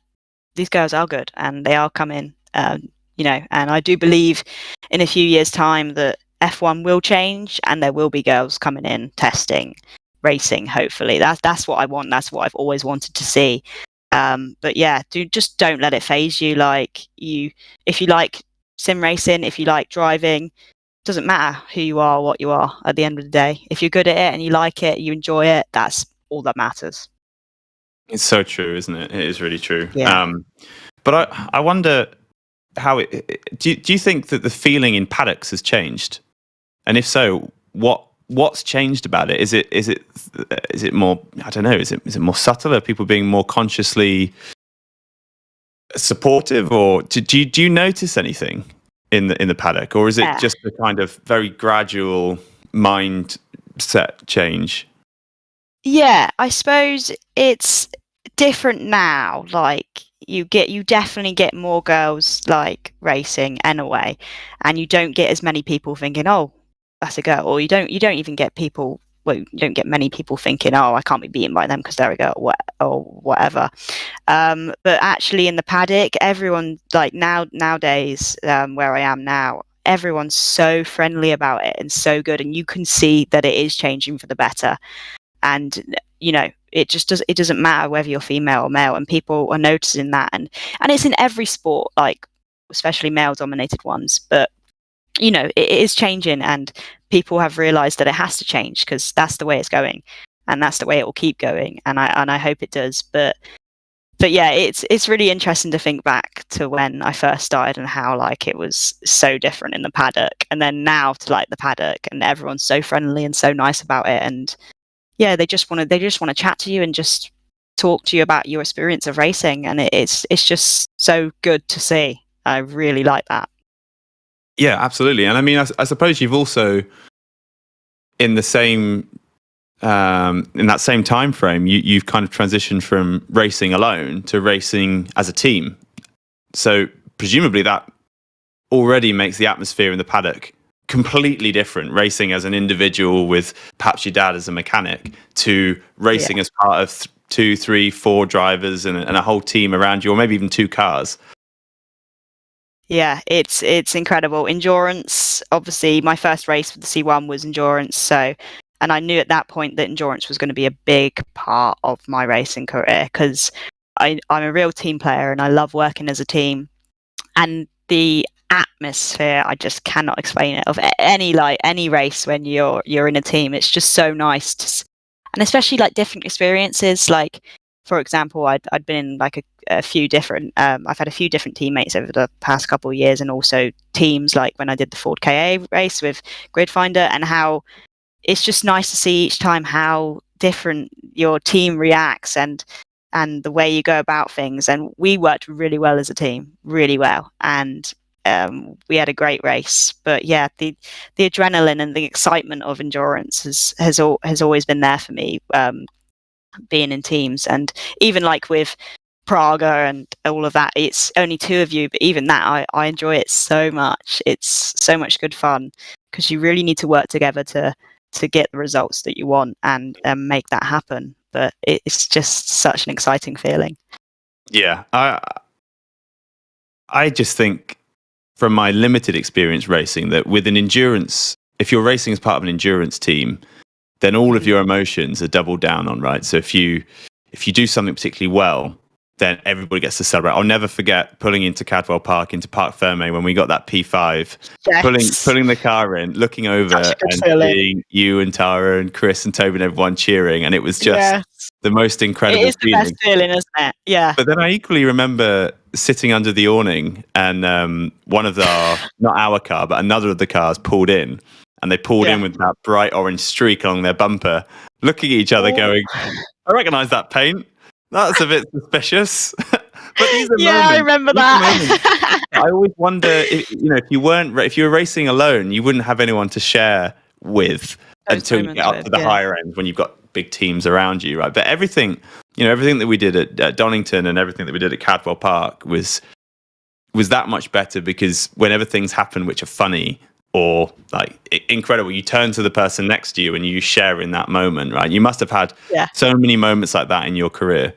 these girls are good and they are coming. And I do believe in a few years' time that F1 will change and there will be girls coming in testing, racing. Hopefully, that's what I want. That's what I've always wanted to see. But yeah, just don't let it phase you. Like if you like sim racing, if you like driving, doesn't matter who you are, what you are. At the end of the day, if you're good at it and you like it, you enjoy it, that's all that matters. It's so true, isn't it? It is really true. Yeah. But I wonder how do you think that the feeling in paddocks has changed? And if so, what's changed about it? Is it more, I don't know, is it more subtle? Are people being more consciously supportive, or do you notice anything in the paddock, or is it just a kind of very gradual mindset change? Yeah, I suppose it's different now. Like you definitely get more girls like racing anyway, and you don't get as many people thinking, oh, that's a girl, or you don't even get people. Well, you don't get many people thinking, oh, I can't be beaten by them because they're a girl, or whatever. But actually, in the paddock, everyone, like nowadays, where I am now, everyone's so friendly about it and so good, and you can see that it is changing for the better. and it doesn't matter whether you're female or male, and people are noticing that, and it's in every sport, like especially male dominated ones, but it is changing, and people have realized that it has to change because that's the way it's going, and that's the way it will keep going, and I hope it does. But yeah, it's really interesting to think back to when I first started and how like it was so different in the paddock, and then now to like the paddock, and everyone's so friendly and so nice about it, and yeah, they just want to chat to you and just talk to you about your experience of racing, and it's just so good to see. I really like that. Yeah, absolutely. And I mean, I suppose you've also in the same in that same time frame, you've kind of transitioned from racing alone to racing as a team. So presumably that already makes the atmosphere in the paddock completely different. Racing as an individual with perhaps your dad as a mechanic to racing as part of 2, 3, 4 drivers and a whole team around you, or maybe even 2 cars. Yeah, it's incredible. Endurance, obviously, my first race with the C1 was endurance, and I knew at that point that endurance was going to be a big part of my racing career because I'm a real team player and I love working as a team. And the atmosphere, I just cannot explain it, of any race when you're in a team. It's just so nice and especially like different experiences. Like, for example, I'd been in like a few different I've had a few different teammates over the past couple of years, and also teams, like when I did the Ford KA race with Gridfinder, and how it's just nice to see each time how different your team reacts and the way you go about things. And we worked really well as a team, really well, and we had a great race. But yeah, the adrenaline and the excitement of endurance has always been there for me, being in teams. And even like with Praga and all of that, it's only 2 of you, but even that I enjoy it so much. It's so much good fun because you really need to work together to get the results that you want and make that happen. But it's just such an exciting feeling. Yeah, I just think from my limited experience racing that with an endurance, if you're racing as part of an endurance team, then all of your emotions are doubled down on, right? So if you do something particularly well, then everybody gets to celebrate. I'll never forget pulling into Cadwell Park, into Parc Fermé, when we got that P5, pulling the car in, looking over and seeing you and Tara and Chris and Toby and everyone cheering. And it was just the most incredible feeling. It is the best feeling, isn't it? Yeah. But then I equally remember sitting under the awning and one of not our car, but another of the cars pulled in. And they pulled in with that bright orange streak along their bumper, looking at each other going, I recognise that paint. That's a bit suspicious. But these are moments. I remember that. I always wonder if you were racing alone, you wouldn't have anyone to share with until you get up to the higher end when you've got big teams around you, right? But everything that we did at Donington and everything that we did at Cadwell Park was that much better, because whenever things happen which are funny or like incredible, you turn to the person next to you and you share in that moment, right? You must have had so many moments like that in your career.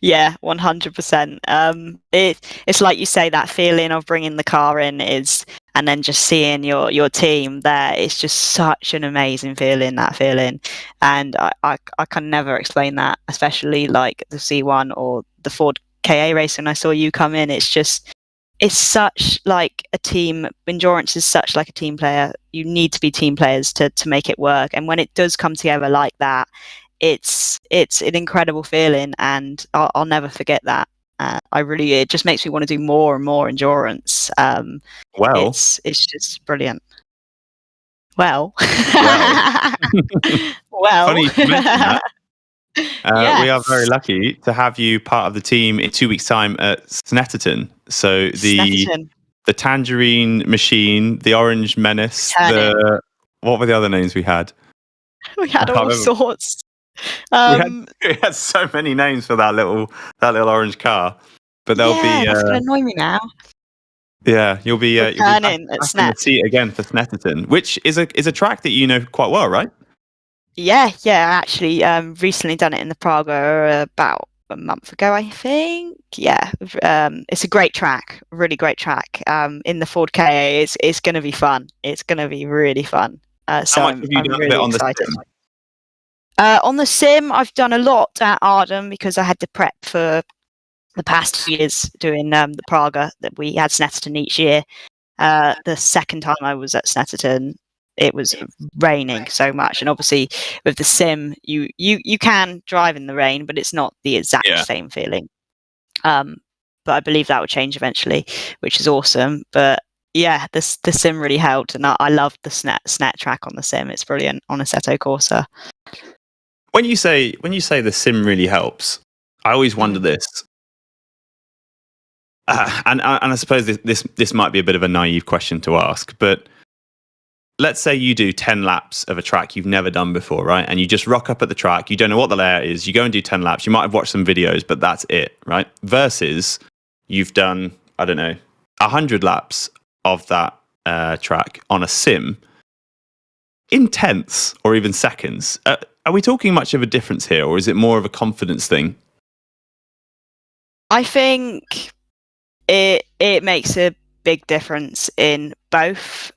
Yeah, 100%. It's like you say, that feeling of bringing the car in and then just seeing your team there. It's just such an amazing feeling, that feeling. And I can never explain that, especially like the C1 or the Ford KA race when I saw you come in. It's such like a team. Endurance is such like a team player. You need to be team players to make it work. And when it does come together like that, it's an incredible feeling, and I'll never forget that. It just makes me want to do more and more endurance. It's just brilliant. Well. Funny you mention that. We are very lucky to have you part of the team in 2 weeks' time at Snetterton. So the Tangerine Machine, the Orange Menace, what were the other names we had? We had all sorts. We had so many names for that little orange car, but there'll be. That's gonna annoy me now. Yeah, you'll be back in the seat again for Snetterton, which is a track that you know quite well, right? Yeah. I actually recently done it in the Praga about a month ago, I think. Yeah, it's a great track, really great track. In the Ford KA, it's going to be fun. It's going to be really fun. So How much have you done really on excited. On the sim, I've done a lot at Arden because I had to prep for the past 2 years doing the Praga that we had Snetterton each year. The second time I was at Snetterton, it was raining so much, and obviously with the sim, you can drive in the rain, but it's not the exact same feeling. But I believe that will change eventually, which is awesome. But yeah, the sim really helped, and I love the snet track on the sim. It's brilliant on Assetto Corsa. When you say the sim really helps, I always wonder this. And I suppose this might be a bit of a naive question to ask, but let's say you do 10 laps of a track you've never done before, right? And you just rock up at the track, you don't know what the layout is, you go and do 10 laps, you might have watched some videos, but that's it, right? Versus you've done, I don't know, 100 laps of that track on a sim in tenths or even seconds. Are we talking much of a difference here, or is it more of a confidence thing? I think it makes a big difference in both.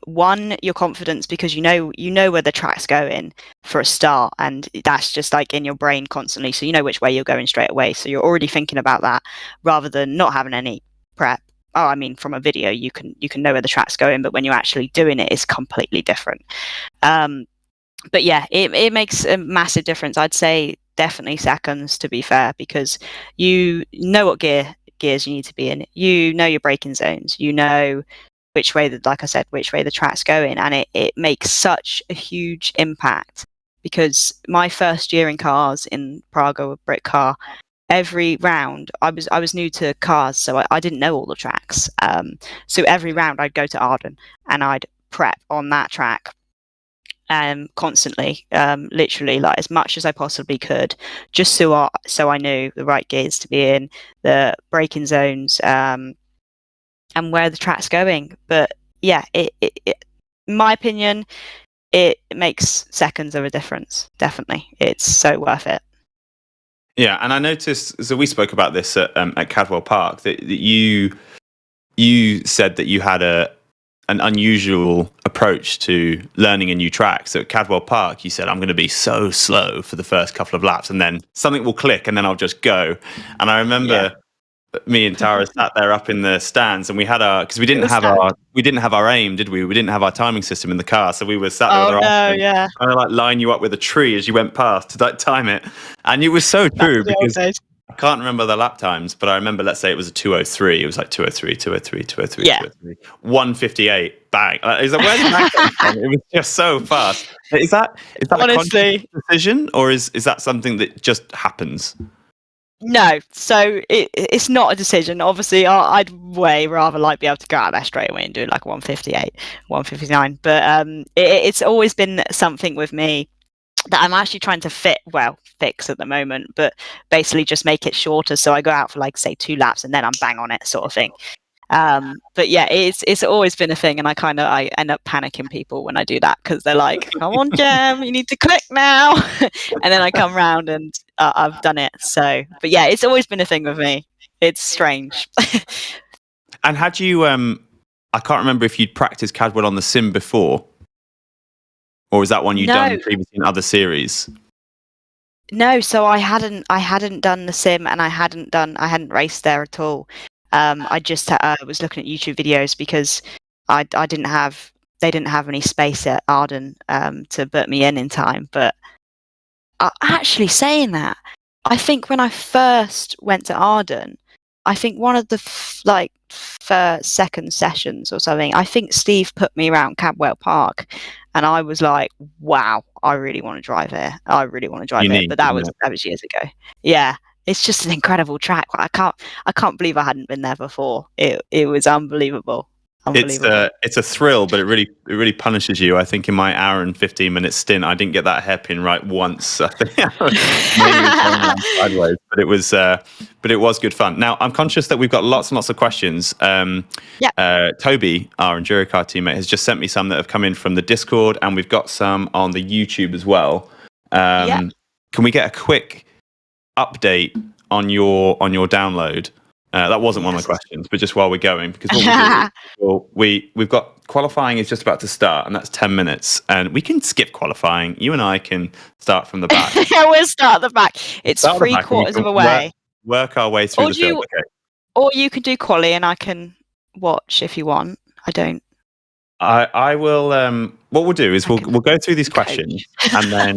One, your confidence, because you know where the track's going for a start, and that's just like in your brain constantly, so you know which way you're going straight away, so you're already thinking about that rather than not having any prep. I mean, from a video you can know where the track's going, but when you're actually doing it, it's completely different. But yeah, it makes a massive difference. I'd say definitely seconds, to be fair, because you know what gears you need to be in, you know your braking zones, you know which way the track's going, and it makes such a huge impact. Because my first year in cars in Praga with Brit Car, every round I was new to cars, so I didn't know all the tracks. So every round I'd go to Arden and I'd prep on that track constantly, literally like as much as I possibly could, just so I knew the right gears to be in, the braking zones, and where the track's going. But yeah, it in my opinion, it makes seconds of a difference. Definitely, it's so worth it. Yeah, and I noticed. So we spoke about this at Cadwell Park. That you said that you had an unusual approach to learning a new track. So at Cadwell Park, you said, I'm going to be so slow for the first couple of laps, and then something will click, and then I'll just go. And I remember me and Tara sat there up in the stands, and we had because we didn't have our aim, did we? We didn't have our timing system in the car, so we were sat there with our trying to like line you up with a tree as you went past to like time it. And it was so true because I can't remember the lap times, but I remember, let's say it was a 2:03. It was like 2:03, 2:03, 2:03, 2:03, 1:58. Bang! Is that where did that come from? It was just so fast. Is that honestly a conscious decision, or is that something that just happens? No, so it's not a decision. Obviously, I'd way rather like be able to go out there straight away and do like 1:58, 1:59. But it's always been something with me that I'm actually trying to fix at the moment, but basically just make it shorter. So I go out for like say 2 laps and then I'm bang on it, sort of thing. But yeah, it's always been a thing, and I end up panicking people when I do that, because they're like, "Come on, Jem, you need to click now," and then I come round and I've done it. So, but yeah, it's always been a thing with me. It's strange. And had you? I can't remember if you'd practiced Cadwell on the sim before, or was that one you'd done previously in other series? No, so I hadn't done the sim, and I hadn't raced there at all. I just was looking at YouTube videos because they didn't have any space at Arden to put me in time. But actually, saying that, I think when I first went to Arden, I think one of the second sessions or something, I think Steve put me around Cadwell Park, and I was like, wow, I really want to drive here. I really want to drive here. But that was years ago. Yeah. It's just an incredible track. I can't believe I hadn't been there before. It was unbelievable. It's a thrill, but it really punishes you. I think in my hour and 15-minute stint, I didn't get that hairpin right once. I think sideways, but it was good fun. Now I'm conscious that we've got lots and lots of questions. Toby, our EnduroCar teammate, has just sent me some that have come in from the Discord, and we've got some on the YouTube as well. Can we get a quick update on your download? That wasn't one of the questions, but just while we're going, because what we've got qualifying is just about to start, and that's 10 minutes. And we can skip qualifying. You and I can start from the back. We'll start at the back. It's three-quarters of a way. Work our way through the field. Okay. Or you can do quali, and I can watch if you want. I don't. I will. What we'll do is we'll go through these questions, and then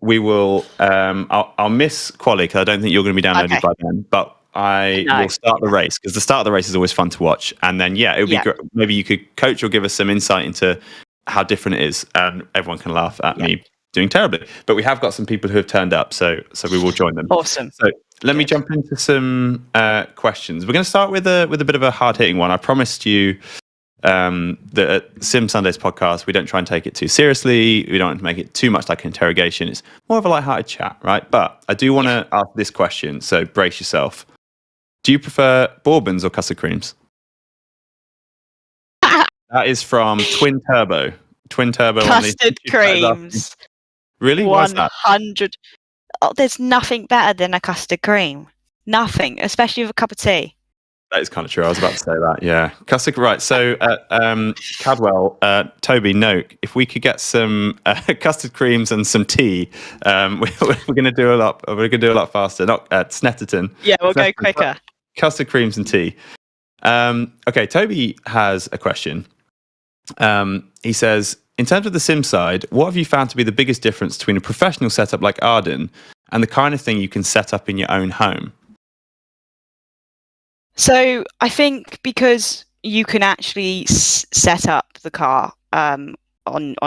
we will. I'll miss quali because I don't think you're going to be downloaded by then. But I will start the race because the start of the race is always fun to watch. And then it would be great. Maybe you could coach or give us some insight into how different it is, and everyone can laugh at me doing terribly. But we have got some people who have turned up, so we will join them. Awesome. So let me jump into some questions. We're going to start with a bit of a hard hitting one. I promised you. That at Sim Sundays podcast, we don't try and take it too seriously. We don't make it too much like an interrogation. It's more of a light-hearted chat, right? But I do want to ask this question, so brace yourself. Do you prefer bourbons or custard creams? That is from Twin Turbo. Custard creams. Really? Why's that? 100. Oh, there's nothing better than a custard cream. Nothing, especially with a cup of tea. That is kind of true. I was about to say that. Yeah, custard. Right. So, Cadwell, Toby, note if we could get some custard creams and some tea, we're going to do a lot. We're going to do a lot faster. Not at Snetterton. Yeah, we'll go quicker. Custard creams and tea. Okay, Toby has a question. He says, in terms of the sim side, what have you found to be the biggest difference between a professional setup like Arden and the kind of thing you can set up in your own home? So I think because you can actually set up the car on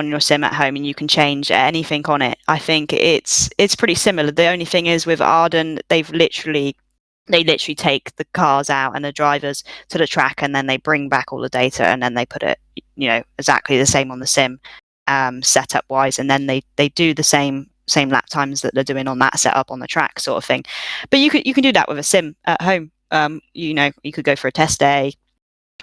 your sim at home and you can change anything on it, I think it's pretty similar. The only thing is with Arden, they literally take the cars out and the drivers to the track, and then they bring back all the data, and then they put it exactly the same on the sim setup wise, and then they do the same lap times that they're doing on that setup on the track sort of thing. But you can do that with a sim at home. You could go for a test day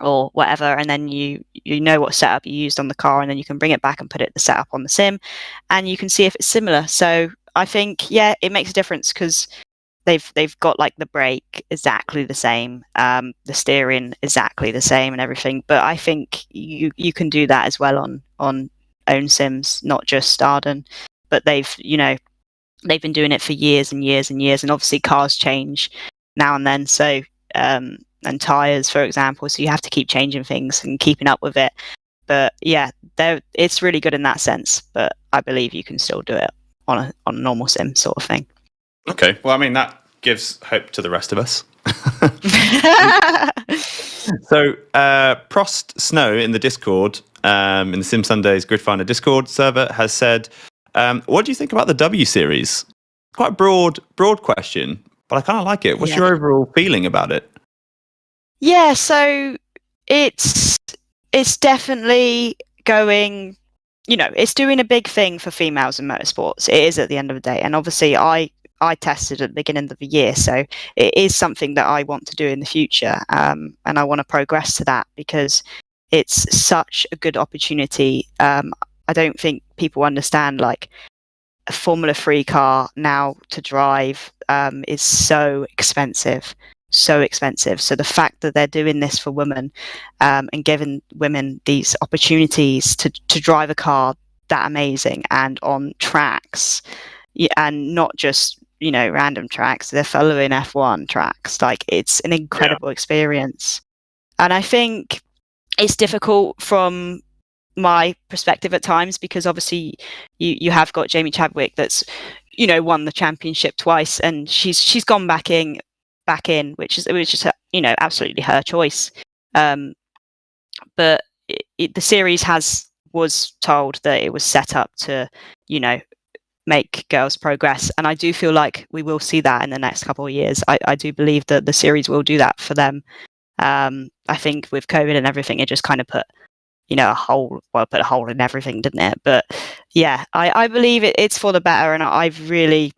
or whatever, and then you know what setup you used on the car, and then you can bring it back and put the setup on the sim, and you can see if it's similar. So I think it makes a difference because they've got like the brake exactly the same, the steering exactly the same, and everything. But I think you can do that as well on own sims, not just Arden. But they've been doing it for years and years and years, and obviously cars change now and then, so and tires, for example, so you have to keep changing things and keeping up with it. But it's really good in that sense, but I believe you can still do it on a normal sim sort of thing. Okay, well, I mean, that gives hope to the rest of us. So Prost Snow in the Discord, in the Sim Sundays Grid Finder Discord server, has said, what do you think about the W series? Quite a broad question, but I kind of like it. What's your overall feeling about it? Yeah, so it's definitely going, it's doing a big thing for females in motorsports. It is at the end of the day. And obviously I tested at the beginning of the year, so it is something that I want to do in the future. And I want to progress to that because it's such a good opportunity. I don't think people understand, like, a Formula 3 car now to drive is so expensive. So the fact that they're doing this for women and giving women these opportunities to drive a car that amazing and on tracks, and not just random tracks, they're following F1 tracks, like, it's an incredible experience. And I think it's difficult from my perspective at times because obviously you have got Jamie Chadwick that's won the championship twice, and she's gone back in, which is absolutely her choice. But the series was told that it was set up to make girls progress, and I do feel like we will see that in the next couple of years. I do believe that the series will do that for them. I think with COVID and everything, it just kind of put a hole in everything, didn't it? But I believe it's for the better, and I really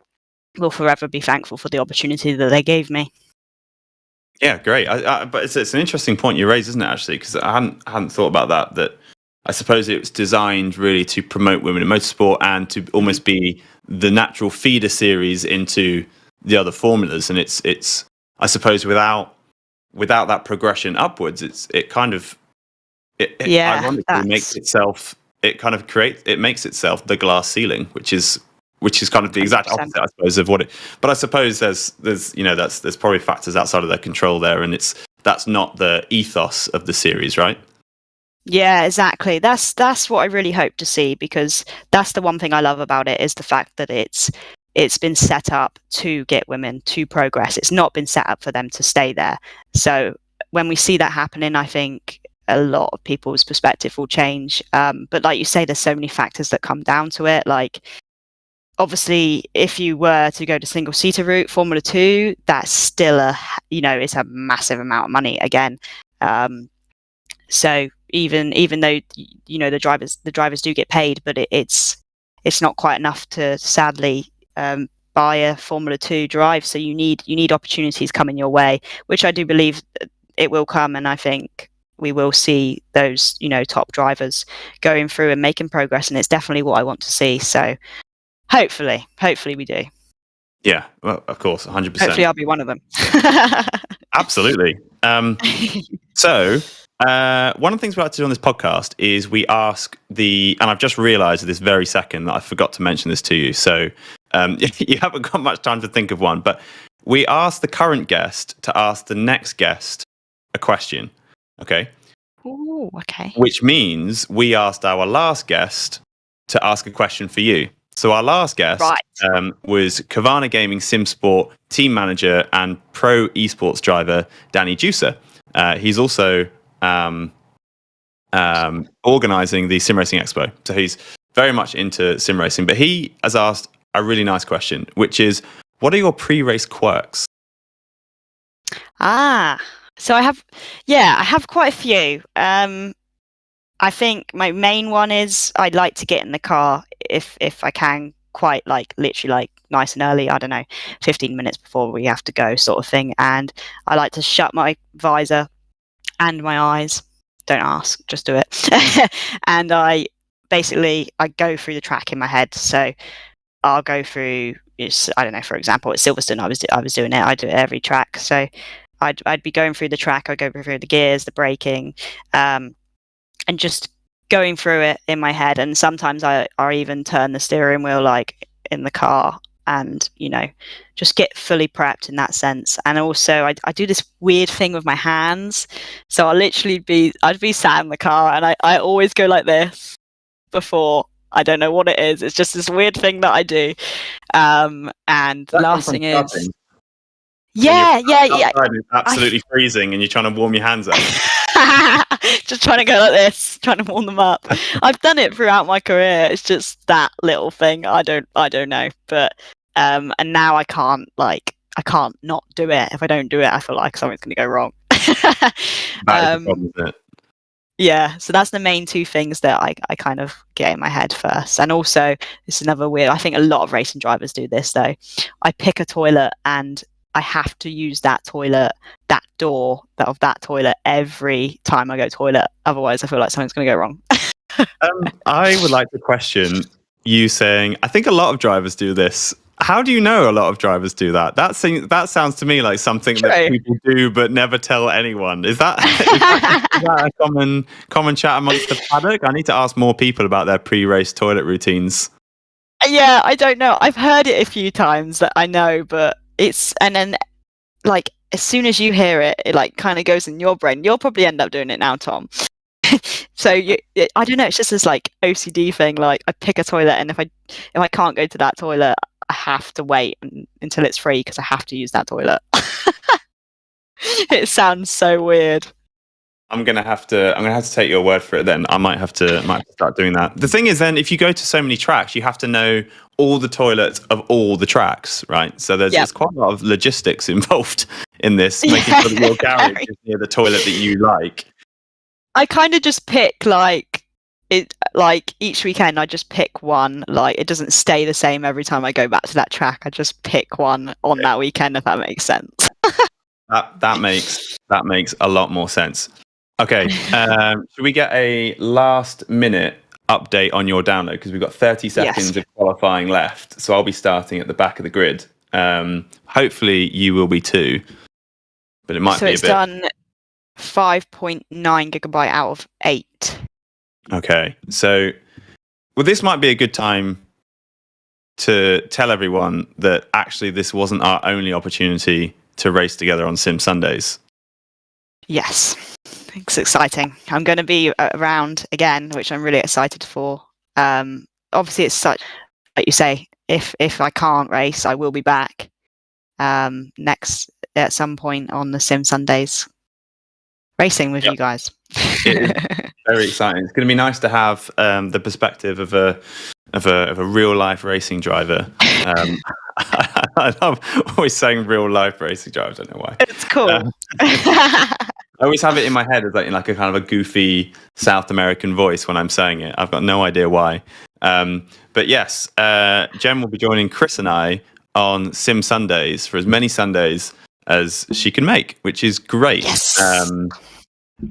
will forever be thankful for the opportunity that they gave me. Yeah, great. But it's an interesting point you raised, isn't it, actually? Because I hadn't thought about that I suppose it was designed really to promote women in motorsport and to almost be the natural feeder series into the other formulas. And it's I suppose without that progression upwards, it kind of ironically makes itself. It kind of makes itself the glass ceiling, which is kind of the exact 100%. opposite, I suppose, of what it. But I suppose there's there's probably factors outside of their control there, and that's not the ethos of the series, right? Yeah, exactly. That's what I really hope to see, because that's the one thing I love about it, is the fact that it's been set up to get women to progress. It's not been set up for them to stay there. So when we see that happening, I think a lot of people's perspective will change. But like you say, there's so many factors that come down to it. Like, obviously, if you were to go to single-seater route, Formula 2, that's still it's a massive amount of money again. So even though the drivers do get paid, but it's not quite enough to sadly buy a Formula 2 drive. So you need opportunities coming your way, which I do believe it will come, and I think we will see those top drivers going through and making progress, and it's definitely what I want to see. So hopefully we do. Yeah, well, of course, 100%. Hopefully I'll be one of them. Absolutely. So one of the things we like to do on this podcast is we ask and I've just realised at this very second that I forgot to mention this to you. So you haven't got much time to think of one, but we ask the current guest to ask the next guest a question. Okay. Ooh, okay. Which means we asked our last guest to ask a question for you. So our last guest was Kavana Gaming SimSport team manager and pro esports driver Danny Juicer. He's also organising the Sim Racing Expo. So he's very much into sim racing. But he has asked a really nice question, which is, what are your pre-race quirks? So I have quite a few. I think my main one is I'd like to get in the car if I can, quite literally nice and early. I don't know, 15 minutes before we have to go, sort of thing. And I like to shut my visor and my eyes. Don't ask, just do it. And I go through the track in my head. So I'll go through. I don't know. For example, at Silverstone, I was doing it. I do it every track. So I'd be going through the track. I'd go through the gears, the braking, and just going through it in my head. And sometimes I even turn the steering wheel in the car, and just get fully prepped in that sense. And also I do this weird thing with my hands. So I'd be sat in the car, and I always go like this before. I don't know what it is. It's just this weird thing that I do. And the last thing is, yeah. It's absolutely freezing, and you're trying to warm your hands up. Just trying to go like this, trying to warm them up. I've done it throughout my career. It's just that little thing. I don't know. But and now I can't not do it. If I don't do it, I feel like something's going to go wrong. That is the problem, isn't it? Yeah, so that's the main two things that I kind of get in my head first. And also, this is another weird, I think a lot of racing drivers do this though. I pick a toilet, and I have to use that toilet, that door of that toilet every time I go to toilet. Otherwise, I feel like something's going to go wrong. I would like to question you saying, I think a lot of drivers do this. How do you know a lot of drivers do that? That sounds to me like something that people do but never tell anyone. Is that a common chat amongst the paddock? I need to ask more people about their pre-race toilet routines. Yeah, I don't know. I've heard it a few times that I know, but and then as soon as you hear it, it kind of goes in your brain. You'll probably end up doing it now, Tom. So I don't know. It's just this OCD thing. I pick a toilet, and if I can't go to that toilet, I have to wait until it's free because I have to use that toilet. It sounds so weird. I'm gonna have to take your word for it. Then I might have to start doing that. The thing is, then if you go to so many tracks, you have to know all the toilets of all the tracks, right? So there's quite a lot of logistics involved in this, making sure that your garage is near the toilet that you like. I kind of just pick each weekend. I just pick one. It doesn't stay the same every time I go back to that track. I just pick one on that weekend, if that makes sense. that makes a lot more sense. Okay, should we get a last minute update on your download? Because we've got 30 seconds of qualifying left. So I'll be starting at the back of the grid. Hopefully you will be too. But it might be a bit... So it's done 5.9 gigabyte out of 8. Okay, so this might be a good time to tell everyone that actually this wasn't our only opportunity to race together on Sim Sundays. Yes, it's exciting. I'm going to be around again, which I'm really excited for. Obviously, it's such, like you say, if I can't race, I will be back next at some point on the Sim Sundays, racing with you guys. It is very exciting. It's going to be nice to have the perspective of a real life racing driver. I love always saying real life racing driver. I don't know why. It's cool. I always have it in my head as like a kind of a goofy South American voice when I'm saying it. I've got no idea why. But yes, Jem will be joining Chris and I on Sim Sundays for as many Sundays as she can make, which is great. Yes.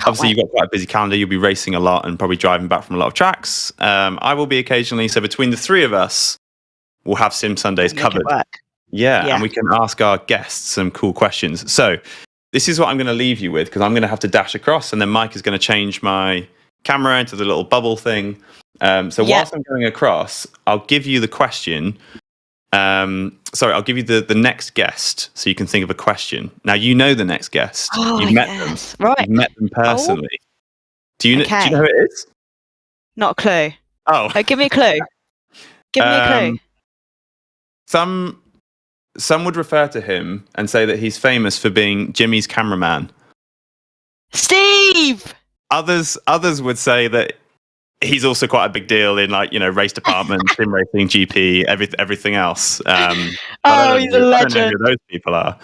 Obviously, you've got quite a busy calendar. You'll be racing a lot and probably driving back from a lot of tracks. I will be occasionally. So between the three of us, we'll have Sim Sundays covered. Yeah, and we can ask our guests some cool questions. So this is what I'm going to leave you with, because I'm going to have to dash across, and then Mike is going to change my camera into the little bubble thing. So whilst I'm going across, I'll give you the question. I'll give you the next guest, so you can think of a question. Now you know the next guest. You've met them, right? You've met them personally. Do you know who it is? Not a clue. Oh, give me a clue. Give me a clue. Some would refer to him and say that he's famous for being Jimmy's cameraman. Steve! Others would say that he's also quite a big deal in, like, race department, Simracing.GP, everything else. He's a legend. I don't know who those people are.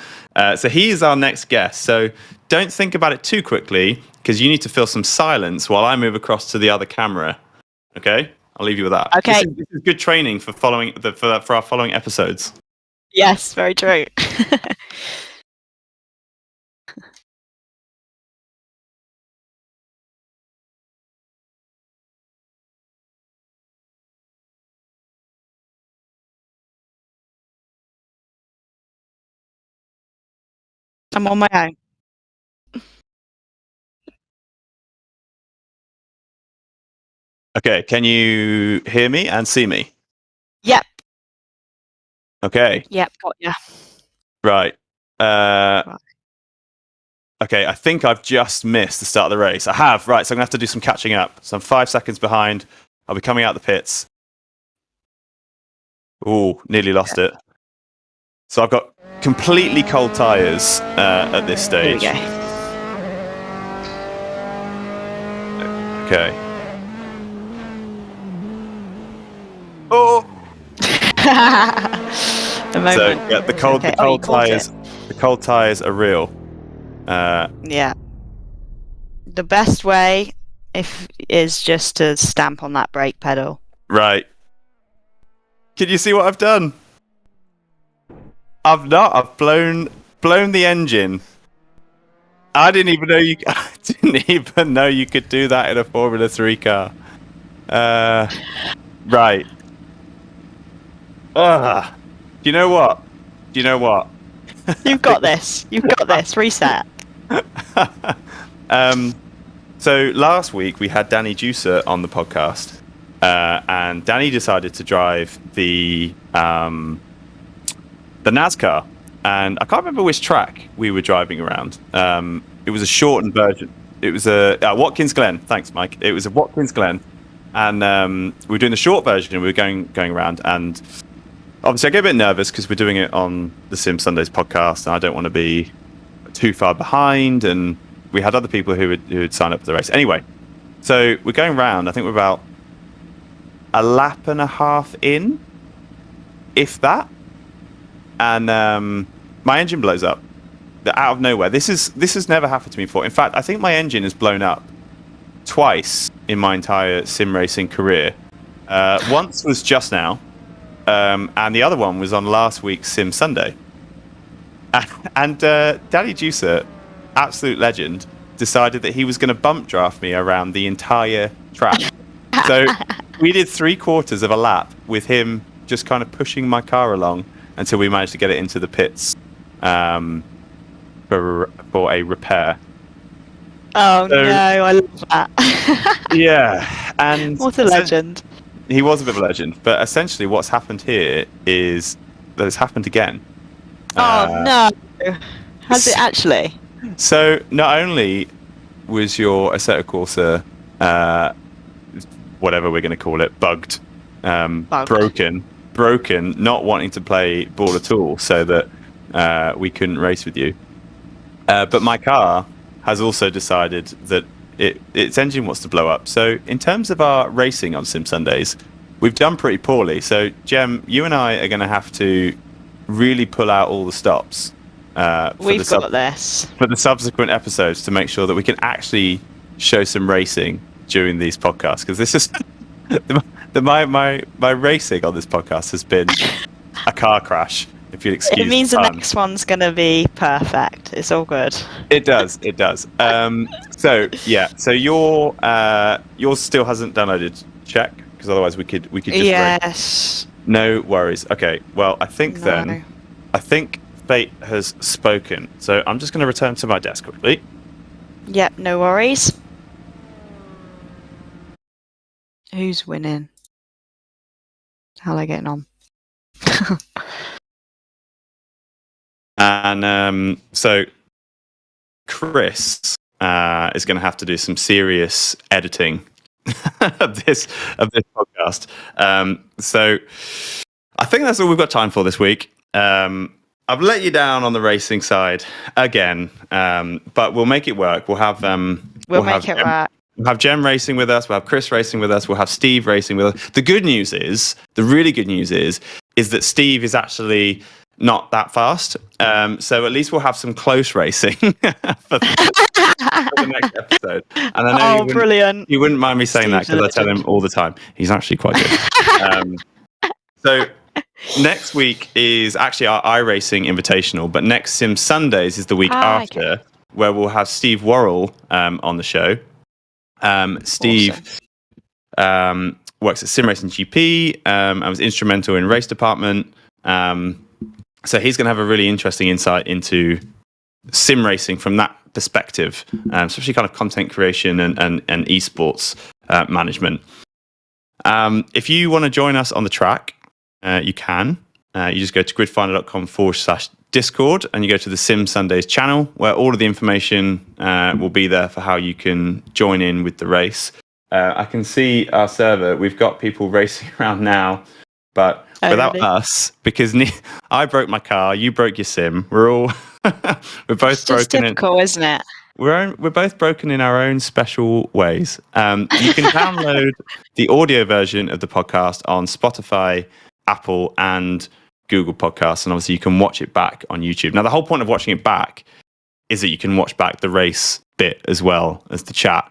So he is our next guest. So don't think about it too quickly, because you need to feel some silence while I move across to the other camera. Okay? I'll leave you with that. Okay. This is good training for our following episodes. Yes, very true. I'm on my own. Okay, can you hear me and see me? Yep. Okay. Yep, got you. Right. Okay, I think I've just missed the start of the race. I have, right, so I'm going to have to do some catching up. So I'm 5 seconds behind. I'll be coming out the pits. Ooh, nearly lost it. So I've got completely cold tyres at this stage. Here we go. Okay. Oh! The moment. So, yeah, the cold tyres are real. Yeah. The best way is just to stamp on that brake pedal. Right. Can you see what I've done? I've blown the engine. I didn't even know you could do that in a Formula 3 car. Right. Do you know what? You've got this. Reset. So last week we had Danny Juicer on the podcast, and Danny decided to drive the NASCAR, and I can't remember which track we were driving around. It was a shortened version. It was a Watkins Glen. Thanks, Mike. It was a Watkins Glen, and we were doing the short version, and we were going around, and obviously I get a bit nervous because we're doing it on the Sim Sundays podcast, and I don't want to be too far behind, and we had other people who had signed up for the race. Anyway, so we're going around. I think we're about a lap and a half in, if that, and my engine blows up out of nowhere. This has never happened to me before. In fact, I think my engine has blown up twice in my entire sim racing career. Once was just now, and the other one was on last week's Sim Sunday. And Danny Juicer, absolute legend, decided that he was going to bump draft me around the entire track. So we did 3/4 of a lap with him just kind of pushing my car along until we managed to get it into the pits for a repair. Oh no, I love that. Yeah, and what a legend. He was a bit of a legend, but essentially what's happened here is that it's happened again. Oh no. Has it actually? So not only was your Assetto Corsa, whatever we're going to call it, bugged, broken, not wanting to play ball at all, so that we couldn't race with you. But my car has also decided that its engine wants to blow up. So in terms of our racing on Sim Sundays, we've done pretty poorly. So Jem, you and I are going to have to really pull out all the stops for the subsequent episodes to make sure that we can actually show some racing during these podcasts, because this is my racing on this podcast has been a car crash, if you'll excuse me. It means the next one's going to be perfect. It's all good. It does. So yours still hasn't downloaded. Check, because otherwise we could just yes. No worries. Okay, well I think fate has spoken, so I'm just going to return to my desk quickly. Yep, no worries. Who's winning? How are they getting on? And so Chris is going to have to do some serious editing of this podcast. So I think that's all we've got time for this week. I've let you down on the racing side again, but we'll make it work. We'll have we'll make it work. We'll have Jem racing with us. We'll have Chris racing with us. We'll have Steve racing with us. The really good news is that Steve is actually not that fast. So at least we'll have some close racing for the next episode. And I know brilliant. You wouldn't mind me saying Steve's that, because I tell him all the time. He's actually quite good. So next week is actually our iRacing Invitational, but next Sim Sundays is the week after, where we'll have Steve Worrell on the show. Steve works at Simracing.GP and was instrumental in race department. So he's going to have a really interesting insight into sim racing from that perspective, especially kind of content creation and esports management. If you want to join us on the track, you can. You just go to gridfinder.com/Discord and you go to the Sim Sundays channel, where all of the information will be there for how you can join in with the race. I can see our server. We've got people racing around now, but without us, because I broke my car, you broke your sim. We're all we're both it's just broken. Typical, isn't it? We're both broken in our own special ways. You can download the audio version of the podcast on Spotify, Apple, and Google Podcasts, and obviously you can watch it back on YouTube. Now, the whole point of watching it back is that you can watch back the race bit as well as the chat.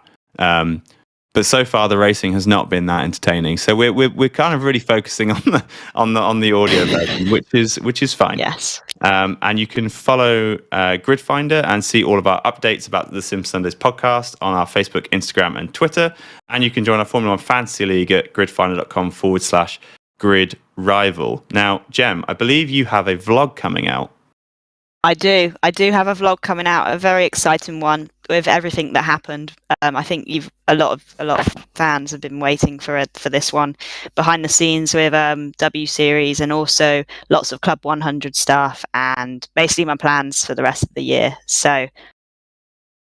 But so far, the racing has not been that entertaining. So we're kind of really focusing on the audio version, which is fine. Yes. And you can follow Gridfinder and see all of our updates about the Sim Sundays podcast on our Facebook, Instagram, and Twitter. And you can join our Formula 1 Fantasy League at gridfinder.com/gridrival. Now, Jem, I believe you have a vlog coming out. I do have a vlog coming out, a very exciting one with everything that happened. I think a lot of fans have been waiting for this one, behind the scenes with W Series, and also lots of Club 100 stuff, and basically my plans for the rest of the year. So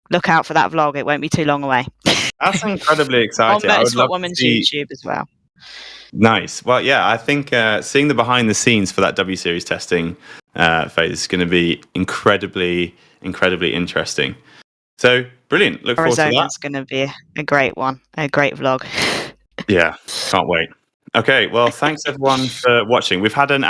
look out for that vlog. It won't be too long away. That's incredibly exciting. On Motorsport Woman's YouTube as well. Nice. Well, yeah, I think seeing the behind the scenes for that W Series testing phase is going to be incredibly interesting. So brilliant. Look forward to that. It's going to be a great one, a great vlog. Yeah, can't wait. Okay, well, thanks everyone for watching. We've had an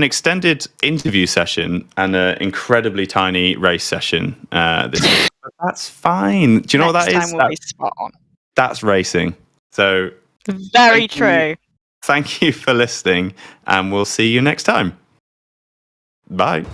extended interview session and an incredibly tiny race session this week. But that's fine. Do you know what that is? Next time we'll be spot on. That's racing. So very true. Thank you for listening, and we'll see you next time. Bye.